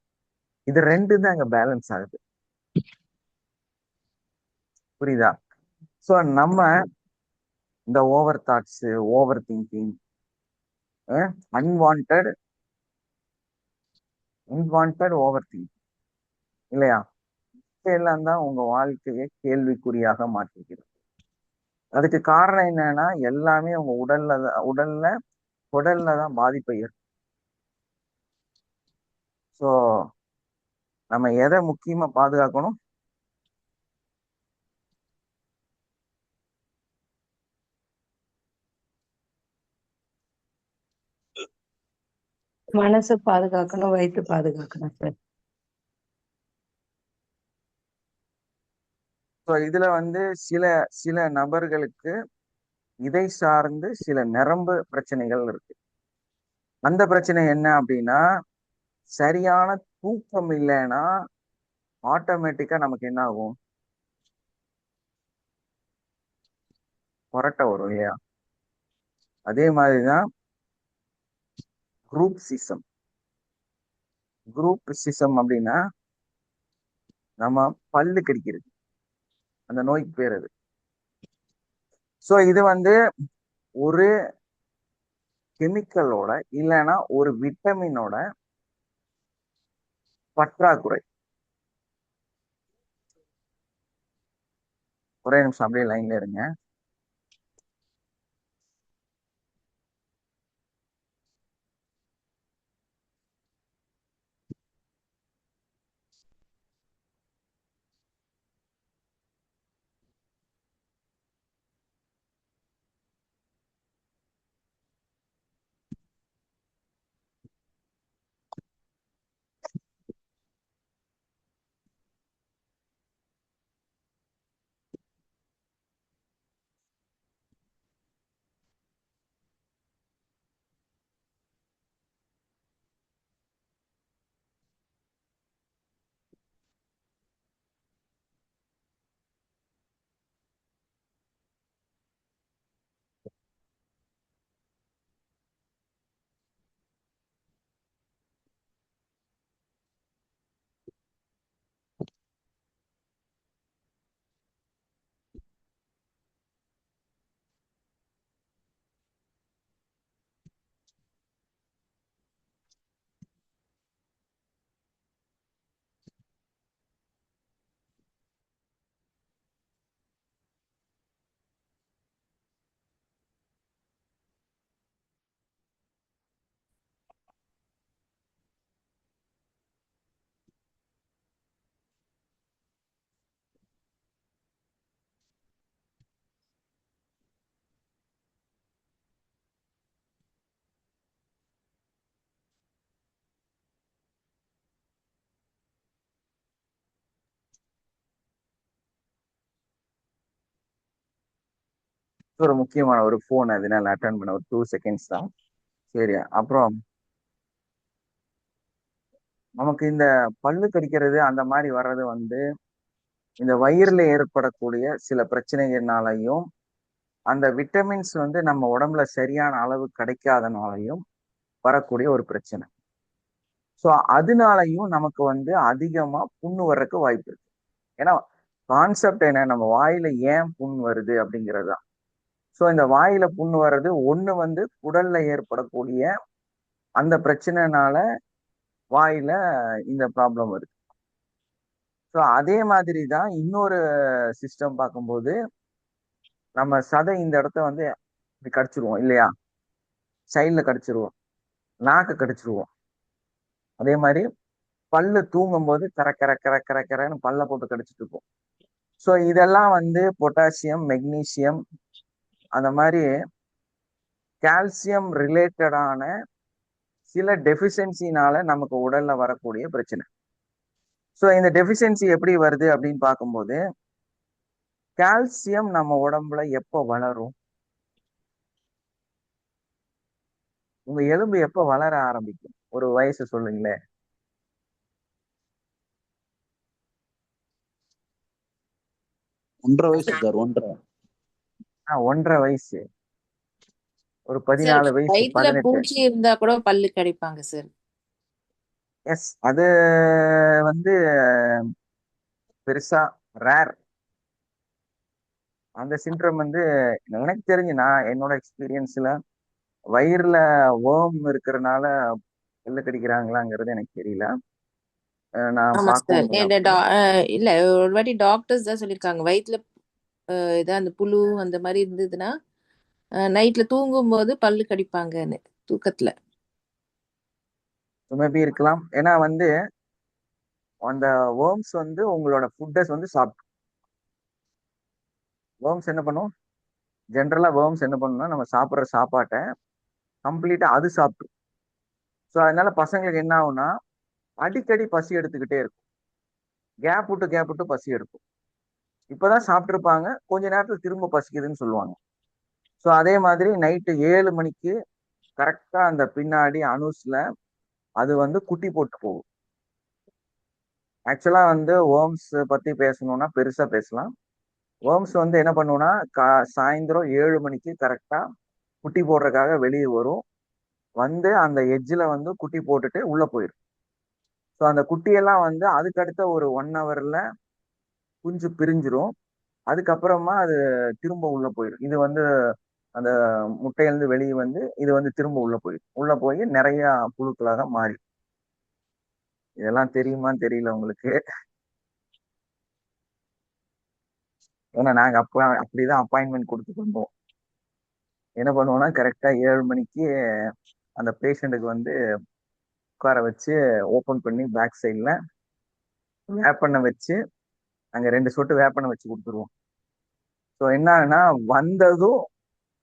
இது 2 தான் அங்க பேலன்ஸ் ஆகுது. புரியுதா? ஸோ நம்ம இந்த over thoughts, over thinking, unwanted over thinking இல்லையா? எல்லாம் தான் உங்க வாழ்க்கையை கேள்விக்குறியாக மாற்றிக்கிறது. அதுக்கு காரணம் என்னன்னா எல்லாமே உங்க உடல்ல தான் பாதிப்பை ஏற்படும். ஸோ நம்ம எதை முக்கியமா பாதுகாக்கணும்? மனசை பாதுகாக்கணும், வயிற்று பாதுகாக்கணும் சார். ஸோ இதுல வந்து சில சில நபர்களுக்கு இதை சார்ந்து சில நரம்பு பிரச்சனைகள் இருக்கு. அந்த பிரச்சனை என்ன அப்படின்னா, சரியான தூக்கம் இல்லைன்னா ஆட்டோமேட்டிக்கா நமக்கு என்ன ஆகும்? கொரட்டை வரும் இல்லையா? அதே மாதிரிதான் குரூப் அப்படின்னா நம்ம பல்லு கடிக்கிறது, அந்த நோய்க்கு பேர் அது. ஸோ இது வந்து ஒரு கெமிக்கலோட இல்லைன்னா ஒரு விட்டமினோட பற்றாக்குறை. ஒரே நிமிஷம் அப்படியே லைன்ல இருங்க. ஒரு முக்கியமான ஒரு ஃபோன் அதனால அட்டன் பண்ண ஒரு 2 செகண்ட்ஸ் தான். சரி, அப்புறம் நமக்கு இந்த பல்லு கடிக்கிறது அந்த மாதிரி வர்றது வந்து இந்த வயிறுல ஏற்படக்கூடிய சில பிரச்சனைகள்னாலையும் அந்த விட்டமின்ஸ் வந்து நம்ம உடம்புல சரியான அளவு கிடைக்காதனாலையும் வரக்கூடிய ஒரு பிரச்சனை. ஸோ அதனாலையும் நமக்கு வந்து அதிகமா புண்ணு வர்றதுக்கு வாய்ப்பு இருக்கு. ஏன்னா கான்செப்ட் என்ன, நம்ம வாயில ஏன் புண் வருது அப்படிங்கிறது தான். ஸோ இந்த வாயில புண்ணு வர்றது ஒண்ணு வந்து குடல்ல ஏற்படக்கூடிய அந்த பிரச்சனைனால வாயில இந்த ப்ராப்ளம் வருது. ஸோ அதே மாதிரி தான் இன்னொரு சிஸ்டம் பார்க்கும்போது நம்ம சதை இந்த இடத்த வந்து இப்படி கடிச்சிருவோம் இல்லையா, சைட்ல கடிச்சிருவோம், நாக்கு கடிச்சிருவோம். அதே மாதிரி பல்லு தூங்கும் போது கர கர கர கர கரன்னு பல்ல போட்டு கடிச்சிட்டு இருப்போம். ஸோ இதெல்லாம் வந்து பொட்டாசியம், மெக்னீசியம், அந்த மாதிரி கால்சியம் ரிலேட்டடான சில டெஃபிஷியன்சினால நமக்கு உடல்ல வரக்கூடிய பிரச்சனை. ஸோ இந்த டெஃபிஷியன்சி எப்படி வருது அப்படின்னு பார்க்கும்போது, கால்சியம் நம்ம உடம்புல எப்போ வளரும், உங்க எலும்பு எப்போ வளர ஆரம்பிக்கும், ஒரு வயசு சொல்லுங்களேன். 1.5 வயசு சார், 1.5. 1.5 வயசு, ஒரு சார் 14 வயசு, வயித்துல 18. பூச்சி இருந்தா கூட பல்லு கடிப்பாங்க சார். எஸ், அது வந்து பெருசா ரேர். அந்த சிண்ட்ரம் வந்து எனக்கு தெரிஞ்சு, நான் என்னோட எக்ஸ்பீரியன்ஸ்ல வயிறுல வேர்ம் இருக்கிறனால பல்லு கடிக்கிறாங்களாங்கிறது எனக்கு தெரியல. நான் ஆமா சார். பார்க்கவும் இல்லை அப்படி. இல்ல, ஒரு வாட்டி டாக்டர்ஸ் தான் சொல்லியிருக்காங்க, வயித்துல ஏதாவது அந்த புழு அந்த மாதிரி இருந்ததுன்னா நைட்ல தூங்கும் போது பல்லு கடிப்பாங்கன்னு, தூக்கத்துல. மேபி இருக்கலாம். ஏன்னா வந்து அந்த வேர்ம்ஸ் வந்து உங்களோட ஃபுட்டஸ் வந்து சாப்பிடும். வேர்ம்ஸ் என்ன பண்ணும், ஜென்ரலா வேர்ம்ஸ் என்ன பண்ணும்னா நம்ம சாப்பிட்ற சாப்பாட்டை கம்ப்ளீட்டா அது சாப்பிடும். ஸோ அதனால பசங்களுக்கு என்ன ஆகும்னா அடிக்கடி பசி எடுத்துக்கிட்டே இருக்கும், கேப் விட்டு பசி எடுக்கும். இப்பதான் சாப்பிட்டுருப்பாங்க, கொஞ்ச நேரத்துல திரும்ப பசிக்குதுன்னு சொல்லுவாங்க. ஸோ அதே மாதிரி நைட்டு 7 மணிக்கு கரெக்டா அந்த பின்னாடி அனுஸ்ல அது வந்து குட்டி போட்டு போகும். ஆக்சுவலா வந்து வேர்ம்ஸ் பத்தி பேசணும்னா பெருசா பேசலாம். வேர்ம்ஸ் வந்து என்ன பண்ணுவோம்னா சாயந்தரம் 7 மணிக்கு கரெக்டா குட்டி போடுறதுக்காக வெளியே வரும். வந்து அந்த எட்ஜில் வந்து குட்டி போட்டுட்டு உள்ள போயிடும். ஸோ அந்த குட்டியெல்லாம் வந்து அதுக்கு அடுத்த ஒரு 1 ஹவர்ல குஞ்சு பிரிஞ்சிரும். அதுக்கப்புறமா அது திரும்ப உள்ள போயிடும். இது வந்து அந்த முட்டையிலிருந்து வெளியே வந்து இது வந்து திரும்ப உள்ள போயிடும். உள்ள போய் நிறைய புழுக்களாக மாறி. இதெல்லாம் தெரியுமான்னு தெரியல உங்களுக்கு. ஏன்னா நாங்க அப்படிதான் அப்பாயின்மெண்ட் கொடுத்துட்டு வந்தோம். என்ன பண்ணுவோம்னா கரெக்டா 7 மணிக்கு அந்த பேஷண்ட்டுக்கு வந்து உட்கார வச்சு ஓபன் பண்ணி பேக் சைட்ல வேப்பெண்ணை வச்சு அங்க 2 சொட்டு வேப்பெண்ணை வச்சு கொடுத்துருவோம். ஸோ என்ன ஆகுனா வந்ததும்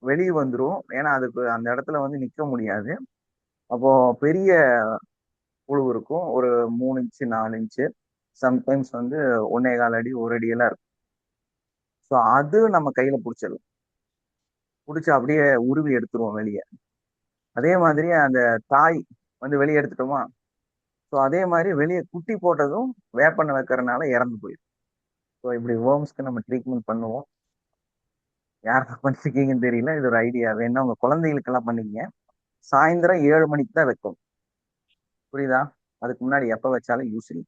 வெளியே வந்துடும். ஏன்னா அதுக்கு அந்த இடத்துல வந்து நிக்க முடியாது. அப்போ பெரிய புழு இருக்கும், ஒரு 3 இன்ச்சு 4 இன்ச்சு, சம்டைம்ஸ் வந்து 1.25 அடி 1 அடி எல்லாம் இருக்கும். ஸோ அது நம்ம கையில பிடிச்சிடலாம், பிடிச்சி அப்படியே உருவி எடுத்துருவோம் வெளியே. அதே மாதிரி அந்த தாய் வந்து வெளியே எடுத்துட்டோமா, ஸோ அதே மாதிரி வெளியே குட்டி போட்டதும் வேப்பெண்ணெய் வைக்கிறதுனால இறந்து போயிடும். ஸோ இப்படி வேர்ம்ஸ்க்கு நம்ம ட்ரீட்மெண்ட் பண்ணுவோம். யாரெல்லாம் பண்ணிருக்கீங்கன்னு தெரியல, இது ஒரு ஐடியா வேணா உங்க குழந்தைகளுக்கெல்லாம் பண்ணிக்கங்க. சாயந்தரம் 7 மணிக்கு தான் வைக்கும், புரியுதா? அதுக்கு முன்னாடி எப்ப வச்சாலும் யூஸ் இல்லை.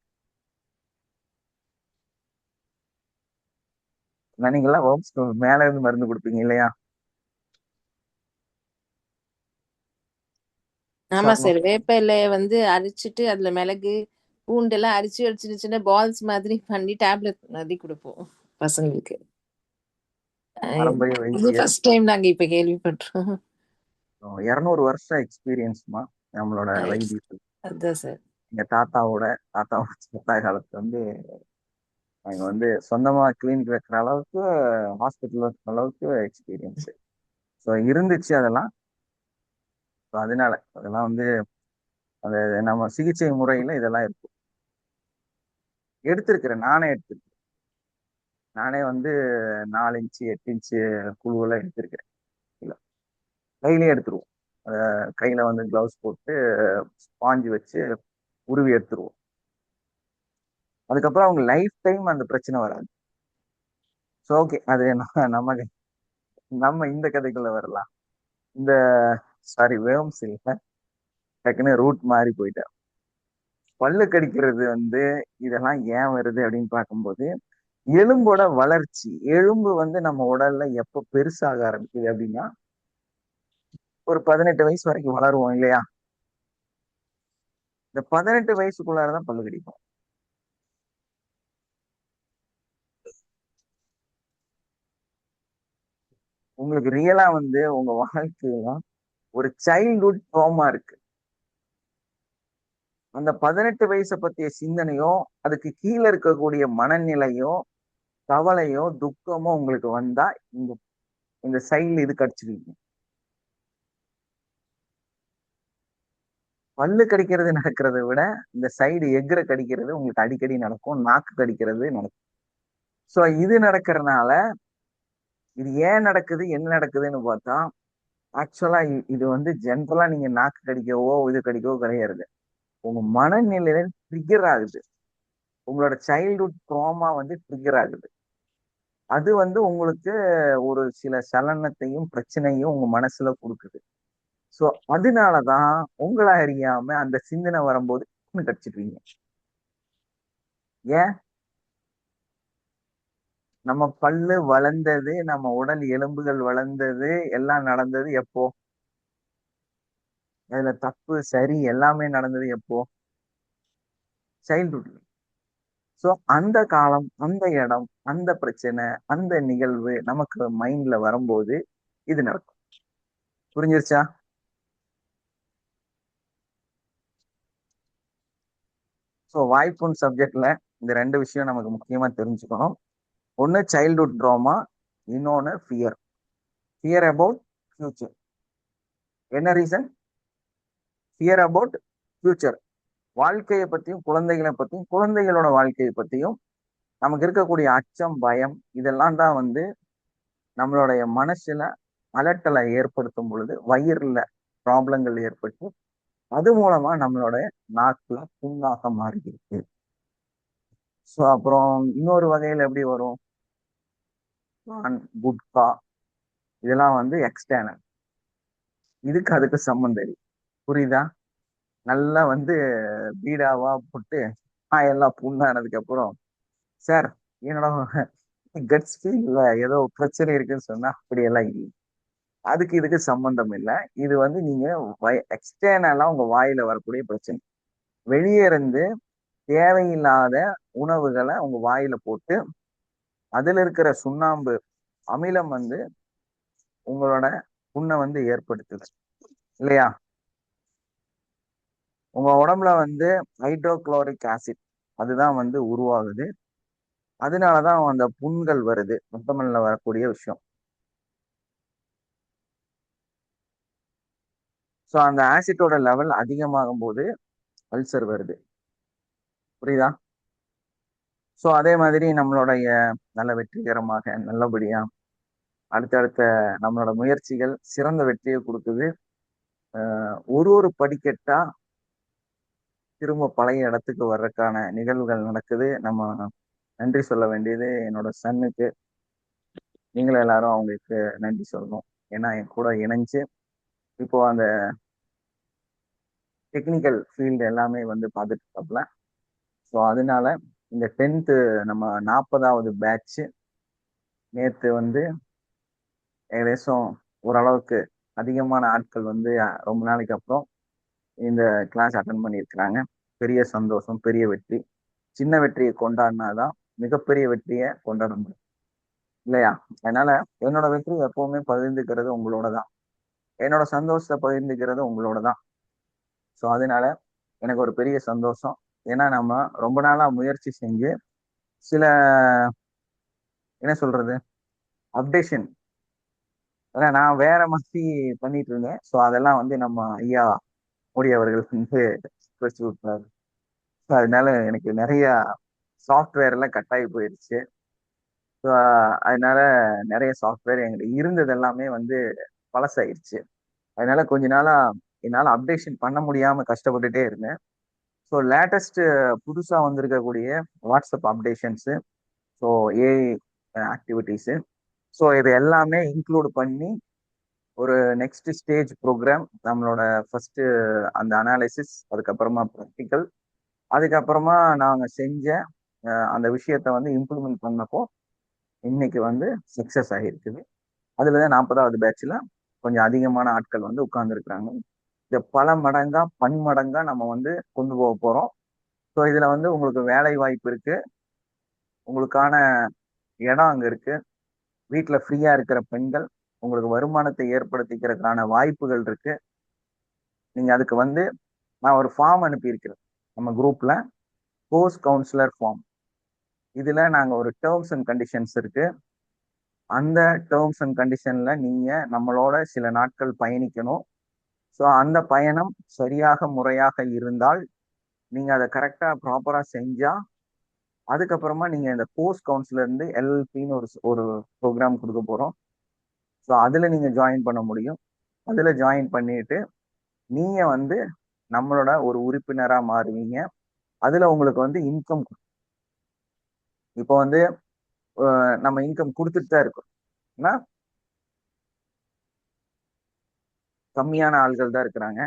நீங்களாம் வேர்ம்ஸ்க்கு மேல இருந்து மருந்து கொடுப்பீங்க இல்லையா? ஆமா சார், வேப்ப இலைய வந்து அரைச்சிட்டு அதுல மிளகு பூண்டெல்லாம் அரிச்சு ஒரு சின்ன சின்ன பால்ஸ் மாதிரி பண்ணி டேப்லெட் மாதிரி கொடுப்போம் பசங்களுக்கு. பாரம்பரிய இது வைத்தியர். ஃபர்ஸ்ட் டைம் நாங்க இப்ப கேள்விப்பட்டோம். 200 வருஷம் எக்ஸ்பீரியன்ஸ்மா நம்மளோட வைத்தியத்தில். அதான் சார். எங்க தாத்தாவோட தாத்தா காலத்துல வந்து நாங்க வந்து சொந்தமா கிளினிக் வைக்கிற அளவுக்கு, ஹாஸ்பிட்டல் வைக்கிற அளவுக்கு எக்ஸ்பீரியன்ஸ் ஸோ இருந்துச்சு அதெல்லாம். ஸோ அதெல்லாம் வந்து அந்த நம்ம சிகிச்சை முறையில இதெல்லாம் இருக்கும். எடுத்திருக்கிறேன், நானே எடுத்திருக்கேன். நானே வந்து 4 இன்ச்சு 8 இன்ச்சு குழுவெல்லாம் எடுத்திருக்கிறேன். இல்ல கையிலேயே எடுத்துருவோம். கையில வந்து கிளவுஸ் போட்டு ஸ்பாஞ்சு வச்சு உருவி எடுத்துருவோம். அதுக்கப்புறம் அவங்க லைஃப் டைம் அந்த பிரச்சனை வராது. ஸோ ஓகே, அது நம்ம இந்த கதைக்குள்ள வரலாம். இந்த சாரி வேர்ம்ஸ் இல்ல, டக்குன்னு ரூட் மாறி போயிட்டேன். பல்லு கடிக்கிறது வந்து இதெல்லாம் ஏன் வருது அப்படின்னு பார்க்கும்போது, எலும்போட வளர்ச்சி, எலும்பு வந்து நம்ம உடல்ல எப்ப பெருசாக ஆரம்பிக்குது அப்படின்னா, ஒரு 18 வயசு வரைக்கும் வளருவோம் இல்லையா? இந்த 18 வயசுக்குள்ளாரதான் பல்லு கடிக்கும். உங்களுக்கு ரியலா வந்து உங்க வாழ்க்கையில ஒரு சைல்ட்ஹுட் ட்ராமா இருக்கு. அந்த 18 வயசை பத்திய சிந்தனையோ, அதுக்கு கீழே இருக்கக்கூடிய மனநிலையோ, கவலையோ, துக்கமோ உங்களுக்கு வந்தா இந்த இந்த சைடுல இது கடிச்சிருவீங்க. பல்லு கடிக்கிறது நடக்கிறத விட இந்த சைடு எக்குற கடிக்கிறது உங்களுக்கு அடிக்கடி நடக்கும். நாக்கு கடிக்கிறது நடக்கும். ஸோ இது நடக்கிறதுனால இது ஏன் நடக்குது, என்ன நடக்குதுன்னு பார்த்தா, ஆக்சுவலா இது வந்து ஜென்ரலா நீங்க நாக்கு கடிக்கவோ இது கடிக்கவோ கிடையாது. உங்க மனநிலையில ட்ரிகர் ஆகுது. உங்களோட சைல்ட்ஹுட் ட்ராமா வந்து ட்ரிகர் ஆகுது. அது வந்து உங்களுக்கு ஒரு சில சலனத்தையும் பிரச்சனையும் உங்க மனசுல கொடுக்குது. ஸோ அதனாலதான் உங்களை அறியாம அந்த சிந்தனை வரும்போது கடிச்சிடுவீங்க. ஏன்? நம்ம பல்லு வளர்ந்தது, நம்ம உடல் எலும்புகள் வளர்ந்தது, எல்லாம் நடந்தது எப்போ? அதுல தப்பு சரி எல்லாமே நடந்தது எப்போ? சைல்ட்ஹுட்ல. ஸோ அந்த காலம், அந்த இடம், அந்த பிரச்சனை, அந்த நிகழ்வு நமக்கு மைண்ட்ல வரும்போது இது நடக்கும். புரிஞ்சிருச்சா? ஸோ வாய்ப்புன்னு சப்ஜெக்ட்ல இந்த 2 விஷயம் நமக்கு முக்கியமா தெரிஞ்சுக்கணும். ஒன்னு சைல்ட்ஹுட் ட்ராமா, இன்னொன்னு ஃபியர். Fear about future. என்ன ரீசன்? Fear about future. வாழ்க்கையை பத்தியும், குழந்தைகளை பத்தியும், குழந்தைகளோட வாழ்க்கையை பத்தியும் நமக்கு இருக்கக்கூடிய அச்சம், பயம் இதெல்லாம் தான் வந்து நம்மளுடைய மனசுல அலட்டலை ஏற்படுத்தும் பொழுது வயிறுல ப்ராப்ளங்கள் ஏற்பட்டு அது மூலமா நம்மளோட நாக்குல புண்ணாக மாறியிருக்கு. ஸோ அப்புறம் இன்னொரு வகையில எப்படி வரும்? பான், குட்கா இதெல்லாம் வந்து எக்ஸ்டர்னல். இதுக்கு அதுக்கு சம்மந்தம் இல்லை. புரியுதா? நல்லா வந்து பீடாவா போட்டு எல்லாம் புண்ணானதுக்கு அப்புறம், சார் என்னோட கட்ஸ் ஃபீல்ல ஏதோ பிரச்சனை இருக்குன்னு சொன்னா அப்படியெல்லாம் இல்லை. அதுக்கு இதுக்கு சம்பந்தம் இல்லை. இது வந்து நீங்க எக்ஸ்டர்னலா உங்க வாயில வரக்கூடிய பிரச்சனை. வெளியே இருந்து தேவையில்லாத உணவுகளை உங்க வாயில போட்டு அதுல இருக்கிற சுண்ணாம்பு அமிலம் வந்து உங்களோட புண்ணை வந்து ஏற்படுத்துது இல்லையா? உங்க உடம்புல வந்து ஹைட்ரோகுளோரிக் ஆசிட் அதுதான் வந்து உருவாகுது. அதனாலதான் அந்த புண்கள் வருது. முத்தமிழ்ல வரக்கூடிய விஷயம். ஸோ அந்த ஆசிட்டோட லெவல் அதிகமாகும் போது அல்சர் வருது. புரியுதா? ஸோ அதே மாதிரி நம்மளுடைய நல்ல வெற்றிகரமாக நல்லபடியா அடுத்தடுத்த நம்மளோட முயற்சிகள் சிறந்த வெற்றியை கொடுக்குது. ஒரு ஒரு படிக்கட்டா திரும்ப பழைய இடத்துக்கு வர்றதுக்கான நிகழ்வுகள் நடக்குது. நம்ம நன்றி சொல்ல வேண்டியது என்னோட சன்னுக்கு. நீங்களும் எல்லாரும் அவங்களுக்கு நன்றி சொல்லணும். ஏன்னா என் கூட இணைஞ்சு இப்போ அந்த டெக்னிக்கல் ஃபீல்டு எல்லாமே வந்து பார்த்துட்டு இருக்காப்புல. ஸோ அதனால இந்த 10th நம்ம 40வது பேட்ச் நேற்று வந்து ஏகദേശம் ஓரளவுக்கு அதிகமான ஆட்கள் வந்து ரொம்ப நாளைக்கு அப்புறம் இந்த கிளாஸ் அட்டன் பண்ணியிருக்கிறாங்க. பெரிய சந்தோஷம், பெரிய வெற்றி. சின்ன வெற்றியை கொண்டாடினாதான் மிகப்பெரிய வெற்றியை கொண்டாட முடியும் இல்லையா? அதனால என்னோட வெற்றி எப்பவுமே பகிர்ந்துக்கிறது உங்களோட தான். என்னோட சந்தோஷத்தை பகிர்ந்துக்கிறது உங்களோட தான். ஸோ அதனால எனக்கு ஒரு பெரிய சந்தோஷம். ஏன்னா நம்ம ரொம்ப நாளா முயற்சி செஞ்சு சில என்ன சொல்றது அப்டேஷன் நான் வேற மாதிரி பண்ணிட்டு இருந்தேன். ஸோ அதெல்லாம் வந்து நம்ம ஐயா மோடி அவர்கள் வந்து வச்சு விட்டாரு. ஸோ அதனால எனக்கு நிறைய சாஃப்ட்வேர் எல்லாம் கட்டாயி போயிருச்சு. ஸோ அதனால நிறைய சாஃப்ட்வேர் எங்கிட்ட இருந்தது எல்லாமே வந்து பழசாயிருச்சு. அதனால கொஞ்ச நாளா என்னால் அப்டேஷன் பண்ண முடியாம கஷ்டப்பட்டுட்டே இருந்தேன். ஸோ லேட்டஸ்ட் புதுசா வந்திருக்கக்கூடிய WhatsApp updations, so AI activities, so இது எல்லாமே இன்க்ளூட் பண்ணி ஒரு நெக்ஸ்ட் ஸ்டேஜ் ப்ரோக்ராம் நம்மளோட ஃபர்ஸ்ட் அந்த அனாலிசிஸ், அதுக்கப்புறமா ப்ராக்டிக்கல், அதுக்கப்புறமா நாங்க செஞ்ச அந்த விஷயத்த வந்து இம்ப்ளிமெண்ட் பண்ணப்போ இன்னைக்கு வந்து சக்சஸ் ஆகிருக்குது. அதுலதான் 40வது பேட்ச்ல கொஞ்சம் அதிகமான ஆட்கள் வந்து உட்கார்ந்துருக்காங்க. இதை பல மடங்கா பன்மடங்கா நம்ம வந்து கொண்டு போக போறோம். ஸோ இதுல வந்து உங்களுக்கு வேலை வாய்ப்பு இருக்கு, உங்களுக்கான இடம் அங்க இருக்கு, வீட்டுல ஃப்ரீயா இருக்கிற பெண்கள் உங்களுக்கு வருமானத்தை ஏற்படுத்திக்கிறதுக்கான வாய்ப்புகள் இருக்கு. நீங்க அதுக்கு வந்து நான் ஒரு ஃபார்ம் அனுப்பியிருக்கிறேன் நம்ம குரூப்ல, கோர்ஸ் கவுன்சிலர் ஃபார்ம். இதுல நாங்க ஒரு டேர்ம்ஸ் அண்ட் கண்டிஷன்ஸ் இருக்கு. அந்த டேர்ம்ஸ் அண்ட் கண்டிஷன்ல நீங்க நம்மளோட சில நாட்கள் பயணிக்கணும். ஸோ அந்த பயணம் சரியாக முறையாக இருந்தால், நீங்க அதை கரெக்டா ப்ராப்பரா செஞ்சா, அதுக்கப்புறமா நீங்க இந்த கோர்ஸ் கவுன்சிலர் இருந்து எல்எல்பின்னு ஒரு ஒரு ப்ரோக்ராம் கொடுக்க போறோம். ஸோ அதுல நீங்க ஜாயின் பண்ண முடியும். அதுல ஜாயின் பண்ணிட்டு நீங்க வந்து நம்மளோட ஒரு உறுப்பினரா மாறுவீங்க. அதுல உங்களுக்கு வந்து இன்கம், இப்போ வந்து நம்ம இன்கம் கொடுத்துட்டு தான் இருக்கோம். ஏன்னா கம்மியான ஆள்கள் தான் இருக்கிறாங்க.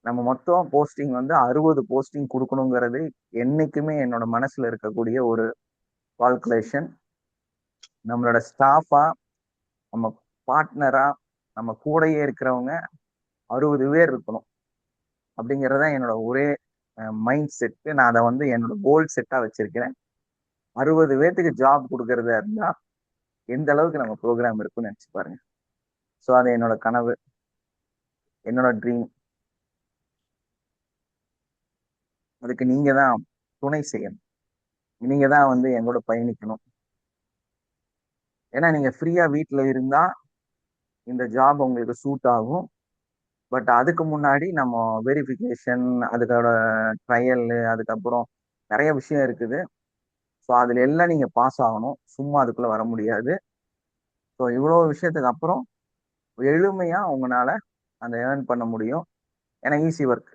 நம்ம மொத்தம் போஸ்டிங் வந்து 60 போஸ்டிங் கொடுக்கணுங்கிறது என்னைக்குமே என்னோட மனசுல இருக்கக்கூடிய ஒரு கால்குலேஷன். நம்மளோட ஸ்டாஃபா, நம்ம பார்ட்னரா, நம்ம கூடயே இருக்கிறவங்க 60 பேர் இருக்கணும் அப்படிங்கிறத என்னோட ஒரே மைண்ட் செட்டு. நான் அதை வந்து என்னோட கோல் செட்டா வச்சிருக்கிறேன். 60 பேர்த்துக்கு ஜாப் கொடுக்கறதா இருந்தா எந்த அளவுக்கு நம்ம ப்ரோக்ராம் இருக்குன்னு நினைச்சு பாருங்க. ஸோ அது என்னோட கனவு, என்னோட ட்ரீம். அதுக்கு நீங்க தான் துணை செய்யணும், நீங்க தான் வந்து எங்களோட பயணிக்கணும். ஏன்னா நீங்க ஃப்ரீயா வீட்டில் இருந்தா இந்த ஜாப் உங்களுக்கு சூட் ஆகும். பட் அதுக்கு முன்னாடி நம்ம வெரிஃபிகேஷன், அதுக்கோட ட்ரையல், அதுக்கப்புறம் நிறைய விஷயம் இருக்குது. ஸோ அதுல எல்லாம் நீங்க பாஸ் ஆகணும், சும்மா அதுக்குள்ள வர முடியாது. ஸோ இவ்வளோ விஷயத்துக்கு அப்புறம் எளிமையா உங்களால அந்த ஏர்ன் பண்ண முடியும். ஏன்னா ஈஸி ஒர்க்.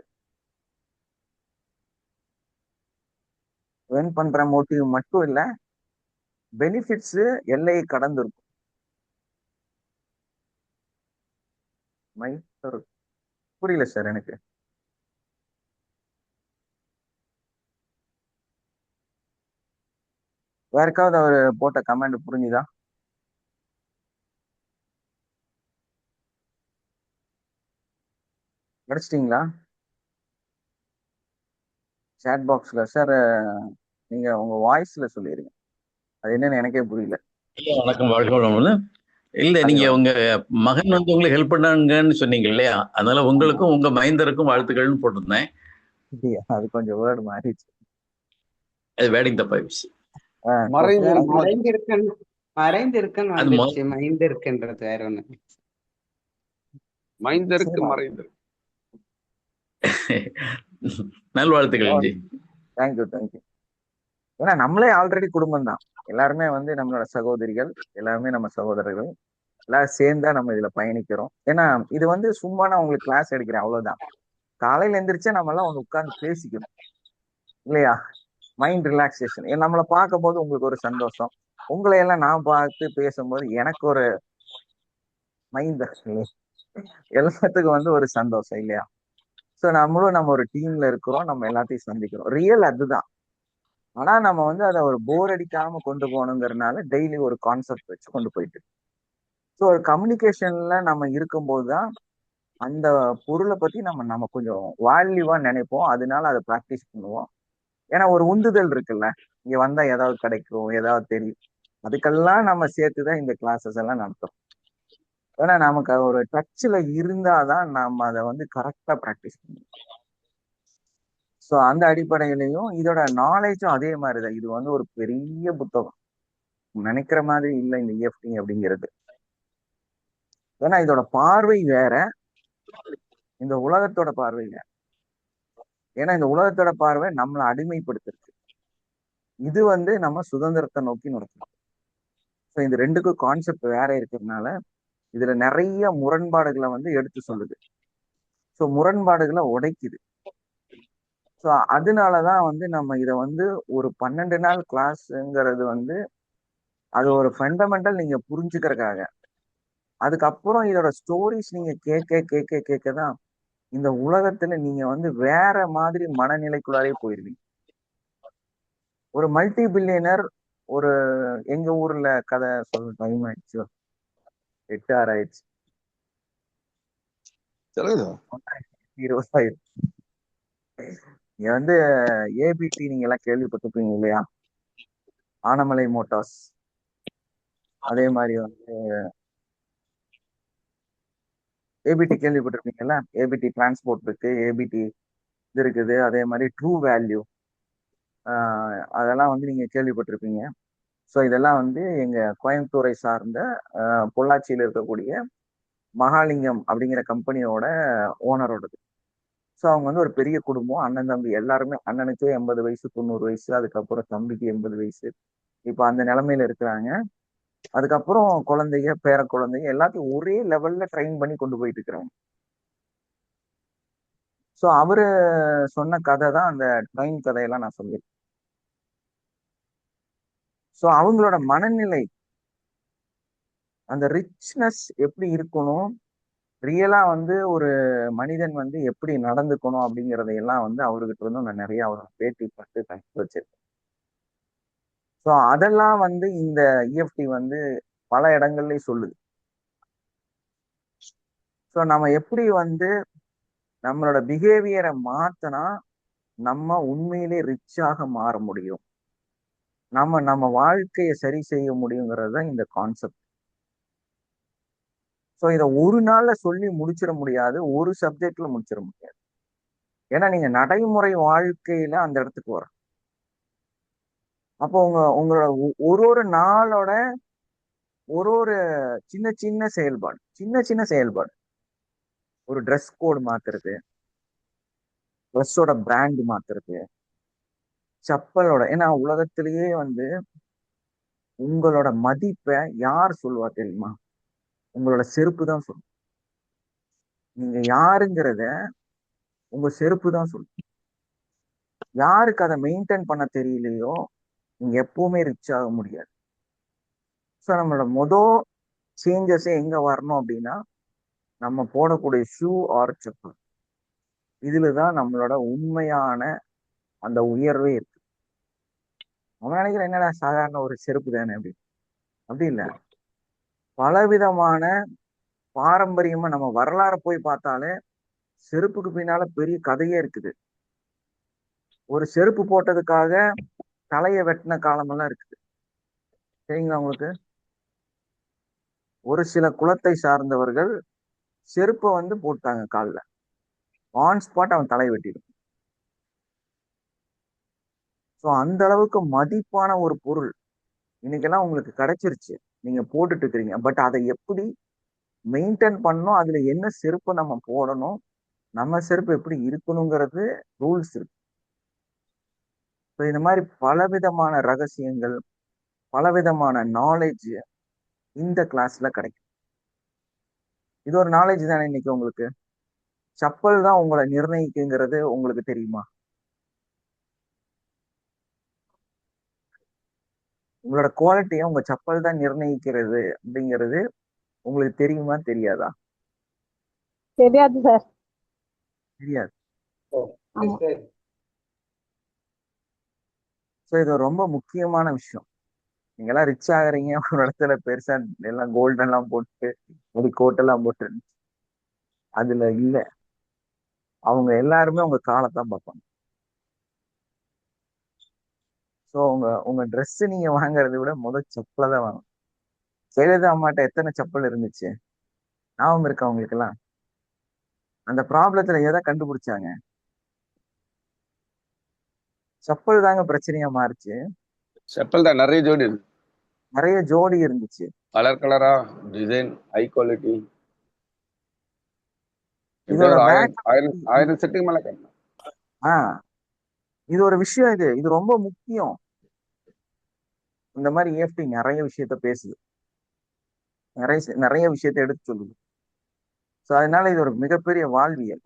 ஏர்ன் பண்ற மோட்டிவ் மட்டும் இல்ல, பெனிஃபிட்ஸ் எல்லையை கடந்து இருக்கும். புரியல சார் எனக்கு. யாருக்காவது அவர் போட்ட கமெண்ட் புரிஞ்சுதா? படிச்சிட்டீங்களா சேட் பாக்ஸ்ல? சார் நீங்க உங்க வாய்ஸ்ல சொல்லிருங்க, அது என்னன்னு எனக்கே புரியல. வணக்கம், வாழ்க வளமுடன். இல்ல, நீங்க உங்க மகன் வந்து உங்களுக்கு ஹெல்ப் பண்ணாங்கன்னு சொன்னீங்க இல்லையா, அதனால உங்களுக்கும் உங்க மைந்தருக்கும் வாழ்த்துக்கள்னு போட்டிருந்தேன். அது கொஞ்சம் வேர்டு மாறிடுச்சு. அது வேடிங் தப்பாயிடுச்சு. மறைந்திருக்குன்னு வந்துருச்சு. மைந்திருக்குன்றது வேற ஒண்ணு. மைந்தருக்கு மறைந்திருக்கு. நல்வாழ்த்துக்கள் ஜி. Thank you thank you. ஏன்னா நம்மளே ஆல்ரெடி குடும்பம் தான், எல்லாருமே வந்து நம்மளோட சகோதரிகள், எல்லாருமே நம்ம சகோதரர்கள், எல்லாரும் சேர்ந்தா நம்ம இதுல பயணிக்கிறோம். ஏன்னா இது வந்து சும்மா நான் உங்களுக்கு கிளாஸ் எடுக்கிறேன் அவ்வளவுதான். காலையில எந்திரிச்சா நம்ம எல்லாம் வந்து உட்கார்ந்து பேசிக்கணும் இல்லையா? Mind relaxation. நம்மளை பார்க்கும் போது உங்களுக்கு ஒரு சந்தோஷம், உங்களை எல்லாம் நான் பார்த்து பேசும்போது எனக்கு ஒரு மைண்ட், எல்லாத்துக்கும் வந்து ஒரு சந்தோஷம் இல்லையா? ஸோ நம்மளும் நம்ம ஒரு டீம்ல இருக்கிறோம், நம்ம எல்லாத்தையும் சந்திக்கிறோம். ரியல் அதுதான். ஆனா நம்ம வந்து அதை ஒரு போர் அடிக்காம கொண்டு போகணுங்கிறதுனால டெய்லி ஒரு கான்செப்ட் வச்சு கொண்டு போயிட்டு. ஸோ ஒரு கம்யூனிகேஷன்ல நம்ம இருக்கும்போது தான் அந்த பொருளை பத்தி நம்ம கொஞ்சம் வேல்யூவா நினைப்போம். அதனால அதை ப்ராக்டிஸ் பண்ணுவோம். ஏன்னா ஒரு உந்துதல் இருக்குல்ல, இங்க வந்தா ஏதாவது கிடைக்கும், ஏதாவது தெரியும். அதுக்கெல்லாம் நம்ம சேர்த்துதான் இந்த கிளாஸஸ் எல்லாம் நடத்துறோம். ஏன்னா நமக்கு ஒரு டச்ல இருந்தாதான் நம்ம அதை வந்து கரெக்டா ப்ராக்டிஸ் பண்ணுவோம். ஸோ அந்த அடிப்படையிலையும் இதோட நாலேஜும் அதே மாதிரிதான். இது வந்து ஒரு பெரிய புத்தகம், நினைக்கிற மாதிரி இல்லை இந்த இஎஃப்டி அப்படிங்கிறது. ஏன்னா இதோட பார்வை வேற, இந்த உலகத்தோட பார்வை வேற. ஏன்னா இந்த உலகத்தோட பார்வை நம்மளை அடிமைப்படுத்திருக்கு, இது வந்து நம்ம சுதந்திரத்தை நோக்கி நடக்கும். ஸோ இந்த ரெண்டுக்கும் கான்செப்ட் வேற இருக்கிறதுனால இதுல நிறைய முரண்பாடுகளை வந்து எடுத்து சொல்லுது. ஸோ முரண்பாடுகளை உடைக்குது. ஸோ அதனாலதான் வந்து நம்ம இதை வந்து ஒரு 12 நாள் கிளாஸ்ங்கிறது வந்து அது ஒரு ஃபண்டமெண்டல் நீங்க புரிஞ்சுக்கிறதுக்காக. அதுக்கப்புறம் இதோட ஸ்டோரிஸ் நீங்க கேட்க கேட்க கேட்க தான் இந்த உலகத்துல நீங்க வந்து வேற மாதிரி மனநிலைக்குள்ளாரே போயிருவீங்க. ஒரு மல்டி பில்லியனர் ஒரு எங்க ஊர்ல கதை சொல்ல டைம் ஆயிடுச்சு, 8 ஆயிடுச்சு, சொல்லுங்க 20 இங்க வந்து ஏபிடி நீங்க எல்லாம் கேள்விப்பட்டிருப்பீங்க இல்லையா, ஆனமலை மோட்டார்ஸ். அதே மாதிரி வந்து ஏபிடி கேள்விப்பட்டிருப்பீங்கல்ல, ஏபிடி டிரான்ஸ்போர்ட் இருக்கு, ஏபிடி இது இருக்குது. அதே மாதிரி ட்ரூ வேல்யூ, அதெல்லாம் வந்து நீங்க கேள்விப்பட்டிருப்பீங்க. ஸோ இதெல்லாம் வந்து எங்க கோயம்புத்தூரை சார்ந்த பொள்ளாச்சியில் இருக்கக்கூடிய மகாலிங்கம் அப்படிங்கிற கம்பெனியோட ஓனரோடது. ஸோ அவங்க வந்து ஒரு பெரிய குடும்பம், அண்ணன் தம்பி எல்லாருமே. அண்ணனுக்கு 80 வயசு 90 வயசு, அதுக்கப்புறம் தம்பிக்கு 80 வயசு. இப்போ அந்த நிலைமையில இருக்கிறாங்க. அதுக்கப்புறம் குழந்தைங்க பேர குழந்தைங்க எல்லாத்தையும் ஒரே லெவல்ல ட்ரெயின் பண்ணி கொண்டு போயிட்டு இருக்கிறாங்க. ஸோ அவரு சொன்ன கதை தான் அந்த ட்ரெயின் கதையெல்லாம் நான் சொல்லியிருக்கேன். ஸோ அவங்களோட மனநிலை, அந்த ரிச்னஸ் எப்படி இருக்கணும், ரியலா வந்து ஒரு மனிதன் வந்து எப்படி நடந்துக்கணும் அப்படிங்கிறதையெல்லாம் வந்து அவர்கிட்ட இருந்தும் நான் நிறைய அவர் பேட்டி பார்த்து கற்று வச்சிருக்கேன். ஸோ அதெல்லாம் வந்து இந்த இஎஃப்டி வந்து பல இடங்கள்லயும் சொல்லுது. ஸோ நம்ம எப்படி வந்து நம்மளோட பிஹேவியரை மாத்தினா நம்ம உண்மையிலே ரிச்சாக மாற முடியும், நம்ம வாழ்க்கையை சரி செய்ய முடியுங்கிறது தான் இந்த கான்செப்ட். ஸோ இதை ஒரு நாள்ல சொல்லி முடிச்சிட முடியாது, ஒரு சப்ஜெக்ட்ல முடிச்சிட முடியாது. ஏன்னா நீங்க நடைமுறை வாழ்க்கையில அந்த இடத்துக்கு வரும். அப்போ உங்களோட ஒரு ஒரு நாளோட ஒரு சின்ன சின்ன செயல்பாடு, சின்ன சின்ன செயல்பாடு, ஒரு ட்ரெஸ் கோடு மாத்துறது, ட்ரெஸ்ஸோட பிராண்ட் மாத்துறது, செப்பலோட, ஏன்னா உலகத்திலேயே வந்து உங்களோட மதிப்பை யார் சொல்லுவா தெரியுமா? உங்களோட செருப்பு தான் சொல்லும். நீங்க யாருங்கிறத உங்க செருப்பு தான் சொல்லும். யாருக்கு அதை மெயின்டைன் பண்ண தெரியலையோ நீங்க எப்பவுமே ரிச் ஆக முடியாது. ஸோ நம்மளோட சேஞ்சஸே எங்க வரணும் அப்படின்னா நம்ம போடக்கூடிய ஷூ ஆர் செப்பல், இதுலதான் நம்மளோட உண்மையான அந்த உயர்வே இருக்கு. அவன் நினைக்கிற என்னடா சாதாரண ஒரு செருப்பு தானே அப்படி, அப்படி இல்லை. பலவிதமான பாரம்பரியமா நம்ம வரலாறு போய் பார்த்தாலே செருப்புக்கு பின்னால பெரிய கதையே இருக்குது. ஒரு செருப்பு போட்டதுக்காக தலையை வெட்டின காலமெல்லாம் இருக்குது, சரிங்களா உங்களுக்கு? ஒரு சில குலத்தை சார்ந்தவர்கள் செருப்பை வந்து போட்டாங்க காலில், ஆன் ஸ்பாட் அவன் தலையை வெட்டிடும். ஸோ அந்த அளவுக்கு மதிப்பான ஒரு பொருள் இன்னைக்கெல்லாம் உங்களுக்கு கிடைச்சிருச்சு, நீங்க போட்டுட்டு இருக்கிறீங்க. பட் அதை எப்படி மெயின்டைன் பண்ணணும், அதுல என்ன செருப்பை நம்ம போடணும், நம்ம செருப்பு எப்படி இருக்கணுங்கிறது ரூல்ஸ் இருக்கு. ஸோ இந்த மாதிரி பலவிதமான ரகசியங்கள், பலவிதமான நாலேஜ் இந்த கிளாஸ்ல கிடைக்கும். இது ஒரு நாலேஜ் தானே இன்னைக்கு உங்களுக்கு. செப்பல் தான் உங்களை நிர்ணயிக்குங்கிறது உங்களுக்கு தெரியுமா? உங்களோட குவாலிட்டியை உங்க செப்பல் தான் நிர்ணயிக்கிறது அப்படிங்கிறது உங்களுக்கு தெரியுமா தெரியாதா? தெரியாது சார். தெரியாது. ஆமா. ஸோ இது ரொம்ப முக்கியமான விஷயம். நீங்க எல்லாம் ரிச் ஆகுறீங்க, ஒரு இடத்துல பெருசா எல்லாம் கோல்டன் எல்லாம் போட்டு ஒரு கோட்டெல்லாம் போட்டு, அதுல இல்ல. அவங்க எல்லாருமே உங்க காலத்தான் பார்ப்பாங்க. ஸோ உங்க ட்ரெஸ் நீங்க வாங்குறதை விட முதல் செப்பலை தான் வாங்கணும். ஜெயலலிதா அம்மாட்ட எத்தனை செப்பல் இருந்துச்சு ஞாபகம் இருக்கா உங்களுக்கு எல்லாம்? அந்த ப்ராப்ளத்துல எதை கண்டுபிடிச்சாங்க? செப்பல் தாங்க பிரச்சனையா மாறுச்சு. செப்பல் தான் நிறைய ஜோடி இருக்கு, நிறைய ஜோடி இருந்துச்சு, கலர் கலரா, டிசைன், ஹை குவாலிட்டி. இதோட ஆயிரம் செட்டுக்கு மேல கட்டணும். இது ஒரு விஷயம், இது ரொம்ப முக்கியம். இந்த மாதிரி EFT நிறைய விஷயத்த பேசுது. நிறைய விஷயத்தை எடுத்து சொல்லுது. ஸோ அதனால இது ஒரு மிகப்பெரிய வாழ்வியல்.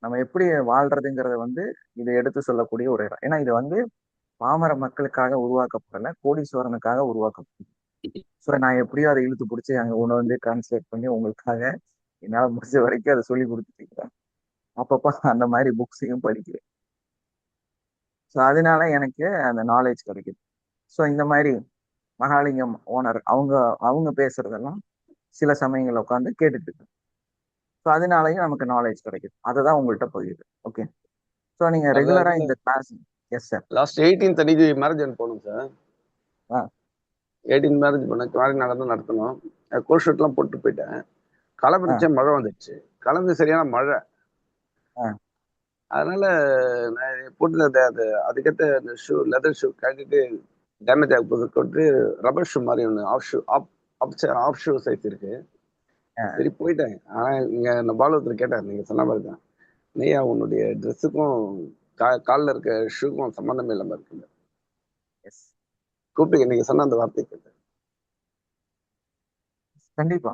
நம்ம எப்படி வாழ்றதுங்கிறத வந்து இதை எடுத்து சொல்லக்கூடிய ஒரு இடம். ஏன்னா இது வந்து பாமர மக்களுக்காக உருவாக்கப்படல, கோடீஸ்வரனுக்காக உருவாக்கப்பட்டது. ஸோ நான் எப்படியோ அதை இழுத்து பிடிச்சி அங்கே உன்னை வந்து டிரான்ஸ்லேட் பண்ணி உங்களுக்காக என்னால் முடிஞ்ச வரைக்கும் அதை சொல்லி கொடுத்துட்டு இருக்கிறேன். அப்பப்போ அந்த மாதிரி புக்ஸையும் படிக்கிறேன். ஸோ அதனால எனக்கு அந்த நாலேஜ் கிடைக்குது. ஸோ இந்த மாதிரி மகாலிங்கம் ஓனர் அவங்க அவங்க பேசுறதெல்லாம் சில சமயங்கள்ல உட்காந்து கேட்டுட்டு இருக்கேன். ஸோ அதனாலயும் நமக்கு நாலேஜ் கிடைக்குது. அதை தான் உங்கள்கிட்ட போயிடுது. ஓகே. ஸோ நீங்க ரெகுலரா இந்த class. Yes sir. Last 18th அன்னைக்கு மேரேஜ் போகணும் சார். ஆ 18 மேரேஜ் பண்ண மாதிரி நடத்தணும். கோட் போட்டு போயிட்டேன். கிளம்பிடுச்சு, மழை வந்துடுச்சு. கிளம்பி சரியான மழை. அதனால நான் போட்டு அதுக்கேற்ற அந்த ஷூ, லெதர் ஷூ கட்டிட்டு டேமேஜ் ஆக போது கொண்டு ரப்பர் ஷூ மாதிரி ஒன்று ஆஃப் ஷூ சைஸ் இருக்கு. சரி போயிட்டேன். ஆனா இங்க இந்த பாலவத்தில் கேட்டார், நீங்க சொன்ன மாதிரி தான், நீயா உன்னுடைய ட்ரெஸ்ஸுக்கும் காலில் இருக்க ஷூக்கும் சம்மந்தமே இல்லாம இருக்குங்க. கூப்பிட்டு நீங்க சொன்ன அந்த வார்த்தை கேட்டேன். கண்டிப்பா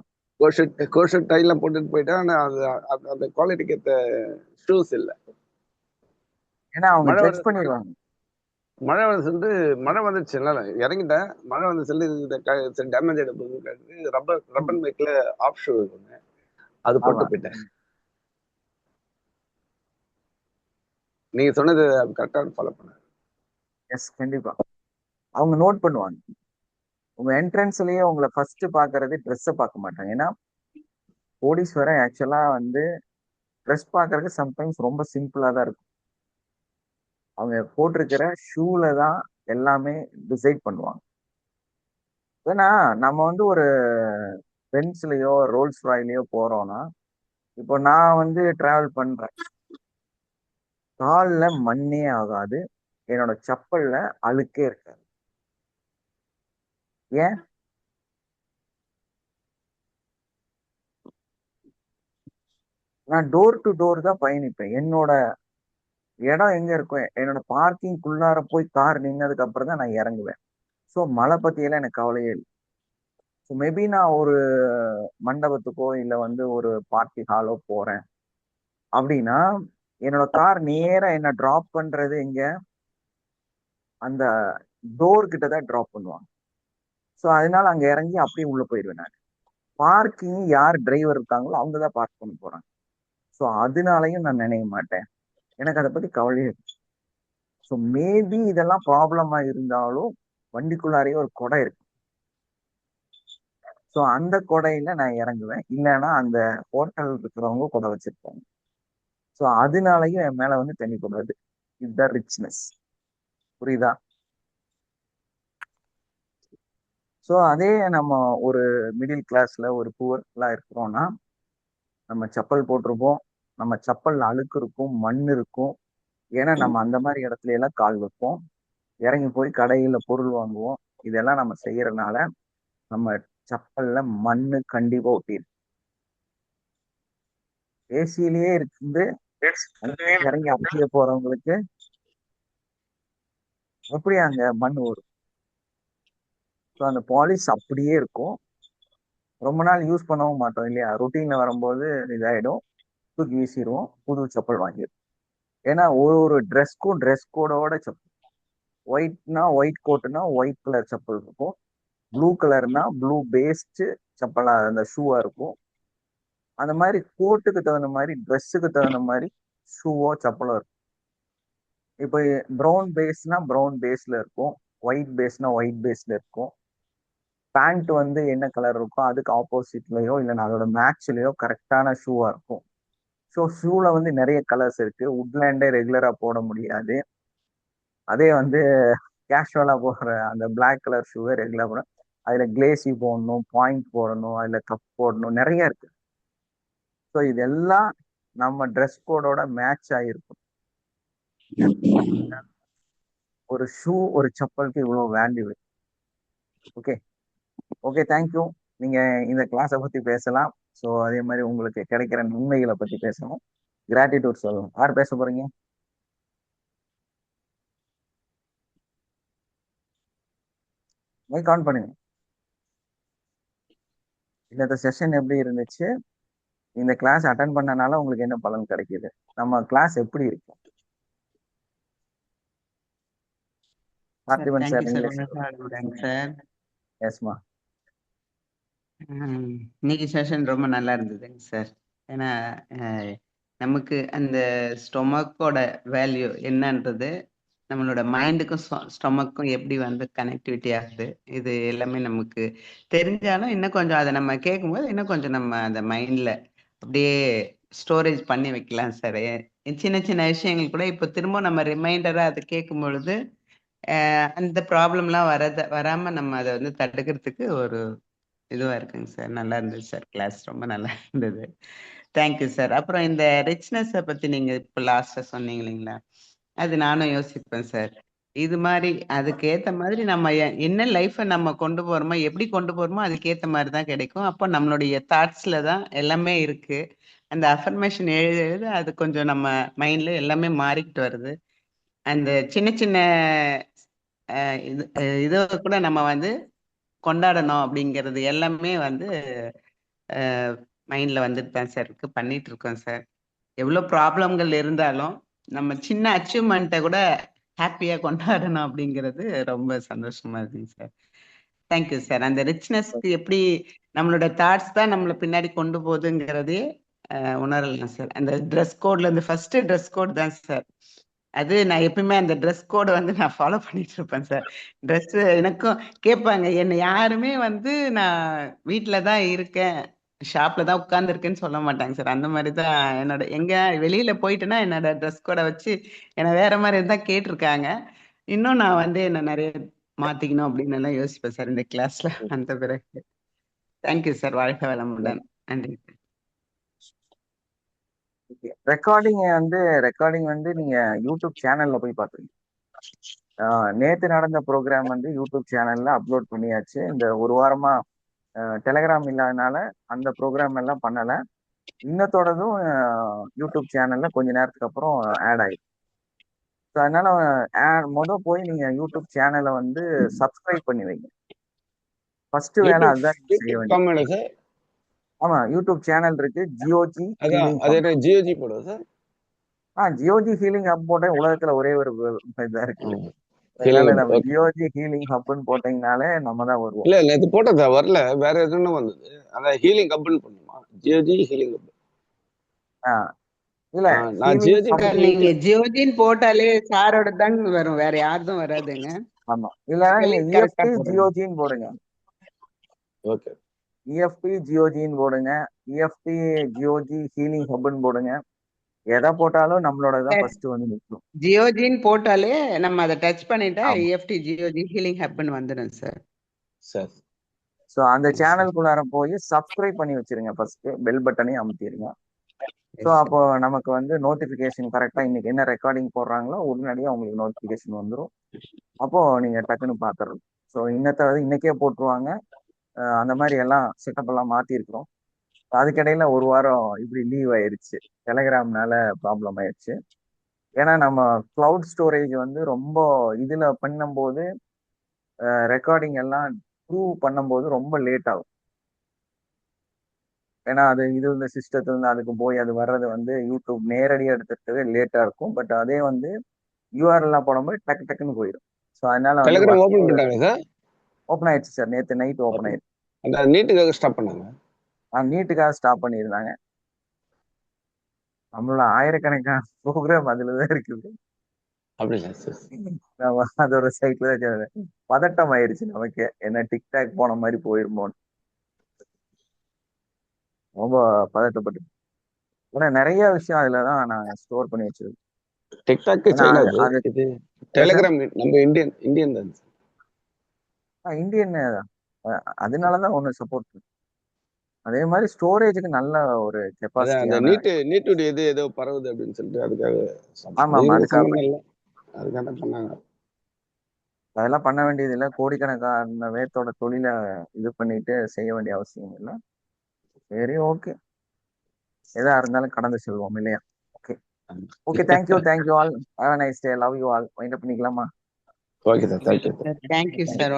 கோஷர்ட் டைலாம் போட்டுட்டு போயிட்டேன். ஆனா அந்த குவாலிட்டிக்கு ஏற்ற ஷூஸ் இல்லை. ஏன்னா அவங்க ஜட்ஜ் பண்ணிடுவாங்க. மழை வந்து மழை வந்துச்சு, என்னால இறங்கிட்டேன். மழை வந்து சொல்லி டேமேஜ் ஆகிட்டு ரப்பர் பைக்ல ஆஃப் ஷூ இருக்குங்க, அது போட்டு போயிட்டேன். நீங்க சொன்னது கரெக்டா ஃபாலோ பண்ண. எஸ் கண்டிப்பா அவங்க நோட் பண்ணுவாங்க. உங்க என்ட்ரன்ஸ்லயே உங்களை ஃபர்ஸ்ட் பாக்குறது ட்ரெஸ்ஸை பார்க்க மாட்டாங்க. ஏன்னா கோடீஸ்வரன் ஆக்சுவலா வந்து ட்ரெஸ் பார்க்கறதுக்கு சம்டைம்ஸ் ரொம்ப சிம்பிளா தான் இருக்கும். அவங்க போட்டிருக்கிற ஷூல தான் எல்லாமே டிசைட் பண்ணுவாங்க. ஏன்னா நம்ம வந்து ஒரு பென்ஸ்லயோ ரோல்ஸ் ராய்லயோ போறோம்னா, இப்போ நான் வந்து டிராவல் பண்றேன், காலில் மண்ணே ஆகாது, என்னோட செப்பல்ல அழுக்கே இருக்காது. ஏன்? நான் டோர் டு டோர் தான் பயணிப்பேன். என்னோட இடம் எங்க இருக்கும், என்னோட பார்க்கிங்குள்ளார போய் கார் நின்னதுக்கு அப்புறம் தான் நான் இறங்குவேன். ஸோ மழை பத்தியெல்லாம் எனக்கு கவலையே இல்லை. ஸோ மேபி நான் ஒரு மண்டபத்துக்கோ இல்லை வந்து ஒரு பார்ட்டி ஹாலோ போறேன் அப்படின்னா, என்னோட கார் நேரா என்ன டிராப் பண்றது எங்க, அந்த டோர் கிட்ட தான் டிராப் பண்ணுவாங்க. ஸோ அதனால அங்க இறங்கி அப்படியே உள்ள போயிடுவேன். நான் பார்க்கிங் யார் டிரைவர் இருக்காங்களோ அவங்க தான் பார்க் பண்ண போறாங்க. ஸோ அதனாலையும் நான் நினைக்க மாட்டேன், எனக்கு அதை பத்தி கவலையே இருக்கு. ஸோ மேபி இதெல்லாம் ப்ராப்ளமா இருந்தாலும் வண்டிக்குள்ளாரையே ஒரு கொடை இருக்கு. ஸோ அந்த கொடையில நான் இறங்குவேன். இல்லைன்னா அந்த ஹோட்டல் இருக்கிறவங்க கொடை வச்சிருப்பாங்க. ஸோ அதனாலையும் என் மேல வந்து தண்ணி கூடாது. இதுதான் ரிச்னஸ். புரியுதா? ஸோ அதே நம்ம ஒரு மிடில் கிளாஸ்ல ஒரு புவர்லாம் இருக்கிறோம்னா, நம்ம செப்பல் போட்டிருப்போம், நம்ம செப்பல்ல அழுக்கு இருக்கும், மண் இருக்கும். ஏன்னா நம்ம அந்த மாதிரி இடத்துல எல்லாம் கால் வைப்போம், இறங்கி போய் கடையில பொருள் வாங்குவோம். இதெல்லாம் நம்ம செய்யறதுனால நம்ம செப்பல்ல மண்ணு கண்டிப்பா ஒட்டிடும். ஏசியிலேயே இருந்து இறங்கி அப்படியே போறவங்களுக்கு எப்படி அங்க மண் வரும்? ஸோ அந்த பாலிஷ் அப்படியே இருக்கும், ரொம்ப நாள் யூஸ் பண்ணவும் மாட்டோம் இல்லையா? ரொட்டீன்ல வரும்போது இதாயிடும், தூக்கி வீசிடுவோம், புது செப்பல் வாங்கிடும். ஏன்னா ஒரு ட்ரெஸ்க்கும் ட்ரெஸ் கோடோட செப்பல். ஒயிட்னா ஒயிட் கோட்டுனா ஒயிட் கலர் செப்பல் இருக்கும், ப்ளூ கலர்னா ப்ளூ பேஸ்ட் செப்பலா அந்த ஷூவா இருக்கும். அந்த மாதிரி கோட்டுக்கு தகுந்த மாதிரி ட்ரெஸ்ஸுக்கு தகுந்த மாதிரி ஷூவோ செப்பலோ இருக்கும். இப்போ ப்ரௌன் பேஸ்னா ப்ரௌன் பேஸ்ல இருக்கும், ஒயிட் பேஸ்னா ஒயிட் பேஸ்ல இருக்கும். பேண்ட் வந்து என்ன கலர் இருக்கோ அதுக்கு ஆப்போசிட்லயோ இல்லைன்னா அதோட மேட்ச்லயோ கரெக்டான ஷூவா இருக்கும். ஸோ ஷூல வந்து நிறைய கலர்ஸ் இருக்கு. உட்லேண்டே ரெகுலரா போட முடியாது. அதே வந்து கேஷுவலா போடுற அந்த பிளாக் கலர் ஷூவை ரெகுலரா போட, அதுல கிளேசி போடணும், பாயிண்ட் போடணும், அதுல கப் போடணும், நிறைய இருக்கு. ஸோ இதெல்லாம் நம்ம ட்ரெஸ் கோடோட மேட்ச் ஆகிருக்கும். ஒரு ஷூ ஒரு செப்பலுக்கு இவ்வளோ வேல்யூ. Okay okay, thank you. நீங்க இந்த கிளாஸை பத்தி பேசலாம். ஸோ அதே மாதிரி உங்களுக்கு கிடைக்கிற நன்மைகளை பத்தி பேசணும், கிராட்டிடியூட் சொல்லணும். யார் பேச போறீங்க? மைக் ஆன் பண்ணுங்க. இந்த செஷன் எப்படி இருந்துச்சு, இந்த கிளாஸ் அட்டன் பண்ணனால உங்களுக்கு என்ன பலன் கிடைக்குது, நம்ம கிளாஸ் எப்படி இருக்கும்? Sir Parthiban sir thank you sir English. அழகா விடுங்க சார். எஸ்மா. இன்னைக்கு செஷன் ரொம்ப நல்லா இருந்ததுங்க சார். ஏன்னா நமக்கு அந்த ஸ்டொமக்கோட வேல்யூ என்னன்றது நம்மளோட மைண்டுக்கும் ஸ்டொமக்கும் எப்படி வந்து கனெக்டிவிட்டி ஆகுது, இது எல்லாமே நமக்கு தெரிஞ்சாலும் இன்னும் கொஞ்சம் அதை நம்ம கேட்கும்போது இன்னும் கொஞ்சம் நம்ம அந்த மைண்ட்ல அப்படியே ஸ்டோரேஜ் பண்ணி வைக்கலாம் சார். சின்ன சின்ன விஷயங்கள் கூட இப்போ திரும்ப நம்ம ரிமைண்டரா அதை கேட்கும் பொழுது அந்த ப்ராப்ளம்லாம் வராம நம்ம அதை வந்து தடுக்கிறதுக்கு ஒரு இதுவா இருக்குங்க சார். நல்லா இருந்தது சார் கிளாஸ், ரொம்ப நல்லா இருந்தது. Thank you sir. அப்புறம் இந்த ரிச்னஸை பத்தி நீங்க இப்போ லாஸ்டா சொன்னீங்க இல்லைங்களா, அது நானும் யோசிப்பேன் சார். இது மாதிரி அதுக்கேத்த மாதிரி நம்ம என்ன லைஃப்பை நம்ம கொண்டு போறோமோ, எப்படி கொண்டு போறோமோ அதுக்கேத்த மாதிரி தான் கிடைக்கும். அப்போ நம்மளுடைய தாட்ஸ்ல தான் எல்லாமே இருக்கு. அந்த அஃபர்மேஷன் எழுத எழுத அது கொஞ்சம் நம்ம மைண்ட்ல எல்லாமே மாறிக்கிட்டு வருது. அந்த சின்ன சின்ன இதை கூட நம்ம வந்து கொண்டாடணும் அப்படிங்கிறது எல்லாமே வந்து மைண்ட்ல வந்துட்டு தான் சார் இருக்கு, பண்ணிட்டு இருக்கோம் சார். எவ்வளவு ப்ராப்ளம்கள் இருந்தாலும் நம்ம சின்ன அச்சீவ்மெண்ட்டை கூட ஹாப்பியா கொண்டாடணும் அப்படிங்கிறது ரொம்ப சந்தோஷமா இருக்குங்க சார். Thank you sir. அந்த ரிச்னஸ்க்கு எப்படி நம்மளோட தாட்ஸ் தான் நம்மளை பின்னாடி கொண்டு போகுதுங்கிறதே உணரலாம் சார். அந்த ட்ரெஸ் கோட்ல இருந்து ஃபர்ஸ்ட் ட்ரெஸ் கோட் தான் சார். அது நான் எப்பயுமே அந்த ட்ரெஸ் கோடை வந்து நான் ஃபாலோ பண்ணிட்டு இருப்பேன் சார். ட்ரெஸ் எனக்கும் கேட்பாங்க, என்னை யாருமே வந்து நான் வீட்டில தான் இருக்கேன், ஷாப்ல தான் உட்கார்ந்துருக்கேன்னு சொல்ல மாட்டாங்க சார். அந்த மாதிரி தான் என்னோட எங்க வெளியில போயிட்டேன்னா என்னோட ட்ரெஸ் கோடை வச்சு என்னை வேற மாதிரி தான் கேட்டிருக்காங்க. இன்னும் நான் வந்து என்ன நிறைய மாத்திக்கணும் அப்படின்னு எல்லாம் யோசிப்பேன் சார் இந்த கிளாஸ்ல வந்த பிறகு. Thank you sir. வாழ்க வளமுடன். நன்றி. ரெக்கார்டிங் வந்து நீங்க யூடியூப் சேனல்ல போய் பாத்துருங்க. நேத்து நடந்த ப்ரோக்ராம் வந்து யூடியூப் சேனல்ல அப்லோட் பண்ணியாச்சு. இந்த ஒரு வாரமா டெலகிராம் இல்லாதனால அந்த ப்ரோக்ராம் எல்லாம் பண்ணல. இன்னத்தோடதும் யூடியூப் சேனல்ல கொஞ்ச நேரத்துக்கு அப்புறம் ஆட் ஆயிடும். ஸோ அதனால போய் நீங்க யூடியூப் சேனலை வந்து சப்ஸ்கிரைப் பண்ணி வைங்க. ஃபர்ஸ்ட் வேலை அதுதான் நீங்க செய்ய வேண்டியது. சார் ஆமா, யூடியூப் சேனல் இருக்கு, ஜியோஜி ஹீலிங். அது என்ன ஜியோஜி போடுவோம் சார்? ஜியோஜி ஹீலிங் ஹப் போட்டா உலகத்துல ஒரே ஒரு இதா இருக்குது. அதனால நம்ம ஜியோஜி ஹீலிங் ஹப்னு போட்டீங்கனாலே நம்ம தான் வருவோம். இல்ல நேத்து போட்டேன் சார், வரல. வேற எதுவும் வந்தது, அதான் ஹீலிங் ஹப்னு பண்ணுமா? ஜியோஜி ஹீலிங் ஹப். இல்ல நான் நீங்க ஜியோஜின்னு போட்டாலே சாரோட தாங்க வரும், வேற யாரும் வராதுங்க. ஆமா, இல்ல நீங்க இஎஃப்டி ஜியோஜின்னு போடுங்க. ஓகே, இஎஃப்டி ஜியோஜின்னு போடுங்க, இஎஃப்டி ஜியோஜி ஹீலிங் ஹப்னு போடுங்க. எதை போட்டாலும் நம்மளோட தான் ஃபர்ஸ்ட் வந்து நிற்கும். ஜியோஜின்னு போட்டாலே நம்ம அதை டச் பண்ணிட்டா இஎஃப்டி ஜியோஜி ஹீலிங் ஹப்னு வந்துடும் சார். சார் ஸோ அந்த சேனலுக்குள்ளார போய் சப்ஸ்கிரைப் பண்ணி வச்சிருங்க, ஃபர்ஸ்ட் பெல் பட்டனையும் அமுத்திடுங்க. ஸோ அப்போ நமக்கு வந்து நோட்டிஃபிகேஷன் கரெக்டாக இன்னைக்கு என்ன ரெக்கார்டிங் போடுறாங்களோ உடனடியாக உங்களுக்கு நோட்டிஃபிகேஷன் வந்துடும். அப்போ நீங்க டக்குன்னு பார்த்துடணும். ஸோ இன்னைக்கே போட்டுருவாங்க. அந்த மாதிரி எல்லாம் செட்டப் எல்லாம் மாற்றிருக்கிறோம். அதுக்கிடையில ஒரு வாரம் இப்படி லீவ் ஆயிடுச்சு, டெலகிராம்னால ப்ராப்ளம் ஆயிடுச்சு. ஏன்னா நம்ம கிளவுட் ஸ்டோரேஜ் வந்து ரொம்ப இதுல பண்ணும்போது ரெக்கார்டிங் எல்லாம் ப்ரூவ் பண்ணும்போது ரொம்ப லேட் ஆகும். ஏன்னா அது இந்த சிஸ்டத்துல இருந்து அதுக்கு போய் அது வர்றது வந்து யூடியூப் நேரடியாக எடுத்துட்டு லேட்டா இருக்கும். பட் அதே வந்து யூஆர்எல்லாம் போடும்போது டக்கு டக்குன்னு போயிடும். ஸோ அதனால டெலிகிராம் ஓபன் பண்ணிட்டாங்க சார். ஓப்பன் ஆயிடுச்சு சார், நேற்று நைட் ஓப்பன் ஆயிடுச்சு. அந்த நீட்டுக்காக ஸ்டாப் பண்ணாங்க. நீட்டுக்காக ஸ்டாப் பண்ணியிருந்தாங்க. நம்மளோட ஆயிரக்கணக்கான ப்ரோக்ராம் அதுலதான் இருக்குது. அதோட சைட்ல தான் பதட்டம் ஆயிடுச்சு நமக்கு, என்ன டிக்டாக் போன மாதிரி போயிருமோன்னு ரொம்ப பதட்டப்பட்டு. ஏன்னா நிறைய விஷயம் அதுலதான் நான் ஸ்டோர் பண்ணி வச்சிருக்கேன். டிக்டாக் டெலிகிராம் நம்ம இந்தியன் தான். இந்தியன் அதனாலதான் ஒண்ணு சப்போர்ட். அதே மாதிரி ஸ்டோரேஜுக்கு நல்ல ஒரு கெப்பாசிட்டி. நீட்டுடைய இது ஏதோ பரவுது அப்படின்னு சொல்லிட்டு அதுக்காக. ஆமா, அதுக்காக பண்ணாங்க. அதெல்லாம் பண்ண வேண்டியது இல்லை. கோடிக்கணக்கான பேர்த்தோட தொழிலை இது பண்ணிட்டு செய்ய வேண்டிய அவசியம் இல்லை. சரி, ஓகே, எதா இருந்தாலும் கடந்து செல்வோம் இல்லையா? Okay okay, thank you all, have a nice day, love you all. Wind up பண்ணிக்கலாமா? Okay sir, thank you sir.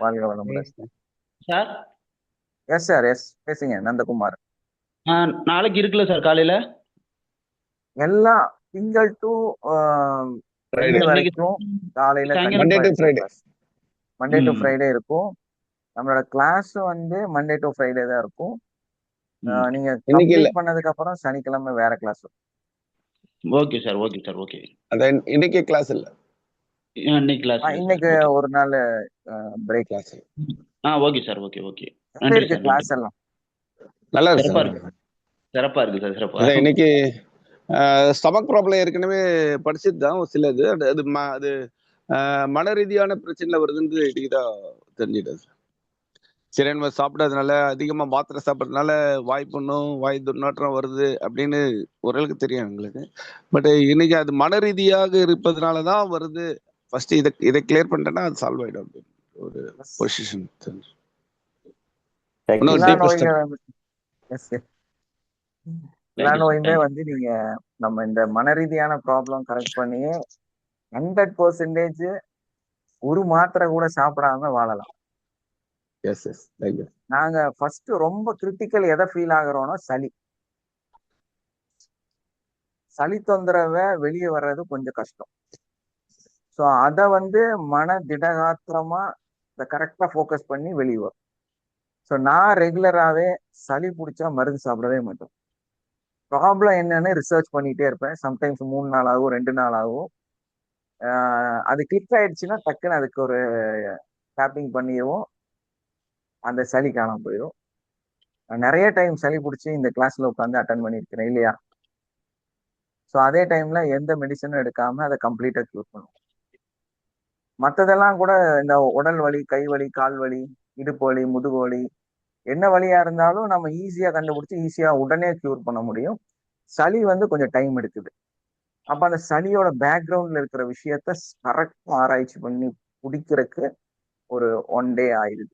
வாழ்க வளமுடன் சார். எஸ் சார், எஸ், பேசுங்க நந்தகுமார். நாளைக்கு இருக்குல்ல சார் காலையில? எல்லாம் திங்கள் டு வெள்ளி Friday. வரைக்கும் காலையில சாயங்காலம் Monday to Friday. Class. Monday to ம். ஃப்ரைடே இருக்கும். நம்மளோட கிளாஸ் வந்து மண்டே டு ஃப்ரைடே தான் இருக்கும். ம். நீங்க இன்னைக்கு இல்ல. கம்ப்ளீட் பண்ணதுக்கு அப்புறம் சனிக்கிழமை வேற class. Okay sir, okay sir, okay. அதான் இன்னைக்கு கிளாஸ் இல்ல. இன்னைக்கு கிளாஸ் இல்லை இன்னைக்கு சார். ஓகே. ஒரு நாள் break. Class okay sir, okay, okay. எப்படி நன்றி இருக்கு சார், கிளாஸ் நன்றி. எல்லாம்? நல்லா இருக்கு சிறப்பா சார். இருக்கு. சிறப்பா இருக்கு சார், சிறப்பா. அதான் இன்னைக்கு ஸ்டமக் ப்ராப்ளம் ஏற்கனவே படிச்சது தான் ஒரு சிலது. அது மன ரீதியான பிரச்சனைல வருதுன்னு இன்னைக்கு தான் தெரிஞ்சிட்டது. சரி, நம்ம சாப்பிடாதனால அதிகமா மாத்திரை சாப்பிட்றதுனால வாய் புண்ணும் வாய் துர்நாற்றம் வருது அப்படின்னு ஓரளவுக்கு தெரியும் எங்களுக்கு. பட் இன்னைக்கு அது மன ரீதியாக இருப்பதனால தான் வருது. ஃபர்ஸ்ட் இதை கிளியர் பண்ணிட்டேன்னா அது சால்வ் ஆயிடும் அப்படின்னு ஒரு பொசிஷன். எல்லா நோய்கள் எல்லா நோயுமே வந்து நீங்க நம்ம இந்த மன ரீதியான ப்ராப்ளம் கரெக்ட் பண்ணி 100% ஒரு மாத்திரை கூட சாப்பிடாம வாழலாம். Yes yes thank you. நாங்க ஃபர்ஸ்ட் ரொம்ப கிரிட்டிக்கல் எதை ஃபீல் ஆகுறோம்னா சளி தொந்தரவை வெளியே வர்றது கொஞ்சம் கஷ்டம். ஸோ அதை வந்து மன திடகாத்திரமா இதை கரெக்டா ஃபோக்கஸ் பண்ணி வெளியே வரும். ஸோ நான் ரெகுலராகவே சளி பிடிச்சா மருந்து சாப்பிடவே மாட்டேன். ப்ராப்ளம் என்னன்னு ரிசர்ச் பண்ணிட்டே இருப்பேன். சம்டைம்ஸ் 3 நாள் ஆகும், 2 நாள் ஆகும். அது கிளிக் ஆயிடுச்சுன்னா டக்குன்னு அதுக்கு ஒரு டேப்பிங் பண்ணிடுவோம், அந்த சளி காணாம போயிடும். நான் நிறைய டைம் சளி பிடிச்சி இந்த கிளாஸ்ல உட்காந்து அட்டன் பண்ணியிருக்கிறேன் இல்லையா? ஸோ அதே டைம்ல எந்த மெடிசனும் எடுக்காம அதை கம்ப்ளீட்டா க்யூர் பண்ணுவோம். மற்றதெல்லாம் கூட இந்த உடல் வலி, கை வலி, கால் வலி, இடுப்பு வலி, முதுகு வலி, என்ன வலியா இருந்தாலும் நம்ம ஈஸியா கண்டுபிடிச்சி ஈஸியா உடனே க்யூர் பண்ண முடியும். சளி வந்து கொஞ்சம் டைம் எடுக்குது. அப்ப அந்த சளியோட பேக்ரவுண்ட்ல இருக்கிற விஷயத்த கரெக்டா ஆராய்ச்சி பண்ணி பிடிக்கிறதுக்கு ஒரு 1 டே ஆயிடுது.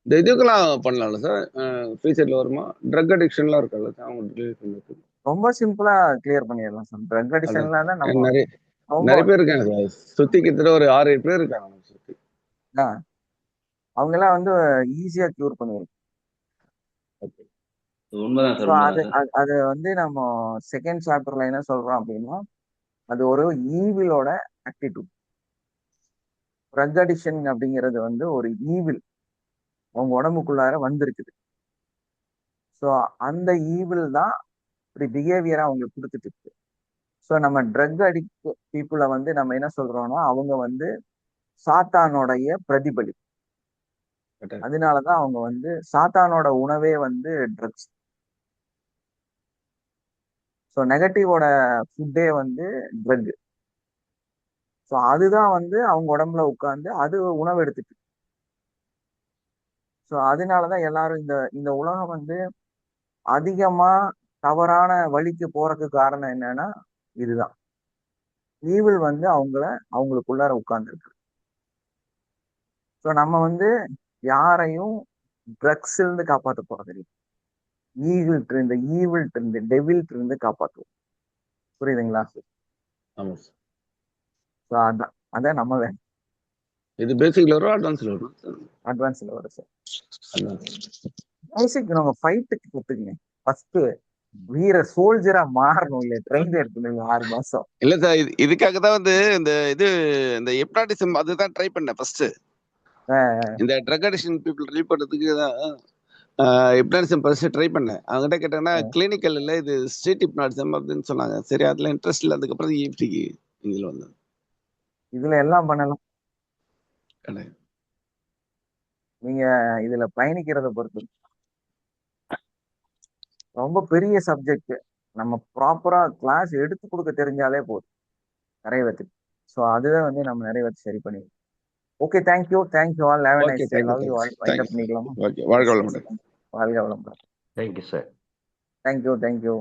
இந்த இதுக்கெல்லாம் பண்ணலாம்ல சார்? ஃபியூச்சர்ல வருமா? ட்ரக் அடிக்ஷன்லாம் இருக்குல்ல சார், அவங்க delete பண்றதுக்கு? ரொம்ப சிம்பிளா கிளியர் பண்ணிடலாம் சார். ட்ரக் அடிஷன்ல தான் நம்ம நிறைய பேர் இருக்காங்க சார். சுத்தி கிட்ட ஒரு 6-7 பேர் இருக்காங்க நம்ம சுத்தி. அவங்க எல்லாம் வந்து ஈஸியா கியூர் பண்ணிடும். உண்மைதான் சார், உண்மைதான் சார். அது வந்து நம்ம செகண்ட் சாப்டர்ல என்ன சொல்றோம் அப்படின்னா, அது ஒரு ஈவிலோட ஆட்டிடியூட். ட்ரக் அடிஷன் அப்படிங்கிறது வந்து ஒரு ஈவில் உங்க உடம்புக்குள்ளார வந்திருக்குது. ஸோ அந்த ஈவில் தான் இப்படி பிஹேவியரா அவங்களுக்கு கொடுத்துட்டு இருக்கு. ஸோ நம்ம ட்ரக் அடிக்ட் பீப்புளை வந்து நம்ம என்ன சொல்றோம்னா, அவங்க வந்து சாத்தானோடைய பிரதிபலி. அதனாலதான் அவங்க வந்து சாத்தானோட உணவே வந்து ட்ரக்ஸ். ஸோ நெகட்டிவோட ஃபுட்டே வந்து ட்ரக். ஸோ அதுதான் வந்து அவங்க உடம்புல உட்காந்து அது உணவு எடுத்துட்டு. ஸோ அதனாலதான் எல்லாரும் இந்த உலகம் வந்து அதிகமா தவறான வழிக்கு போறதுக்கு காரணம் என்னன்னா இதுதான். ஈவில் வந்து அவங்களுக்குள்ளார உட்கார்ந்துருக்கு. ஸோ நம்ம வந்து யாரையும் ட்ரக்ஸ் இருந்து காப்பாற்ற போறது இல்லை. ஈவில்ட்டு இருந்து டெவில்ட்டு இருந்து காப்பாற்றுவோம். புரியுதுங்களா? ஆமா சார். ஸோ அதான் நம்ம வேணும். இது பேசிக்ல வரும், அட்வான்ஸ்ல வரும்? அட்வான்ஸ்ல வரும் சார். பேசிக் நம்ம ஃபைட்டுக்கு கத்துக்குங்க. ஃபர்ஸ்ட் வீர சோல்ஜரா மாறணும், இல்ல ட்ரெயின் எடுக்கணும் 6 மாசம். இல்ல சார், இதுக்காக தான் வந்து இந்த ஹிப்னாட்டிசம் அதுதான் ட்ரை பண்ணேன் ஃபர்ஸ்ட். இந்த ட்ரக் அடிக்ஷன் பீப்புள் ரிலீவ் பண்றதுக்கு தான் ஹிப்னாட்டிசம் ஃபர்ஸ்ட் ட்ரை பண்ணேன். அவங்ககிட்ட கேட்டாங்கன்னா கிளினிக்கல் இல்ல, இது ஸ்ட்ரீட் ஹிப்னாட்டிசம் அப்படின்னு சொன்னாங்க. சரி, அதுல இன்ட்ரெஸ்ட் இல்லை. அதுக்கப்புறம் EFTக்கு இதுல வந்தது. இதுல எல்லாம் பண்ணலாம். நீங்க இதுல பயணிக்கிறத பொறுத்து. ரொம்ப பெரிய சப்ஜெக்ட். நம்ம ப்ராப்பரா கிளாஸ் எடுத்து கொடுக்க தெரிஞ்சாலே போதும் நிறைவேற்று. ஸோ அதுதான் வந்து நம்ம நிறைவேற்றி சரி பண்ணிடுவோம். Okay, thank you all. Have a nice day. Love you all. Wind up பண்ணிக்கலாமா? ஓகே, வாழ்க வளமுடன். வாழ்க வளமுடன். Thank you sir. தேங்க்யூ.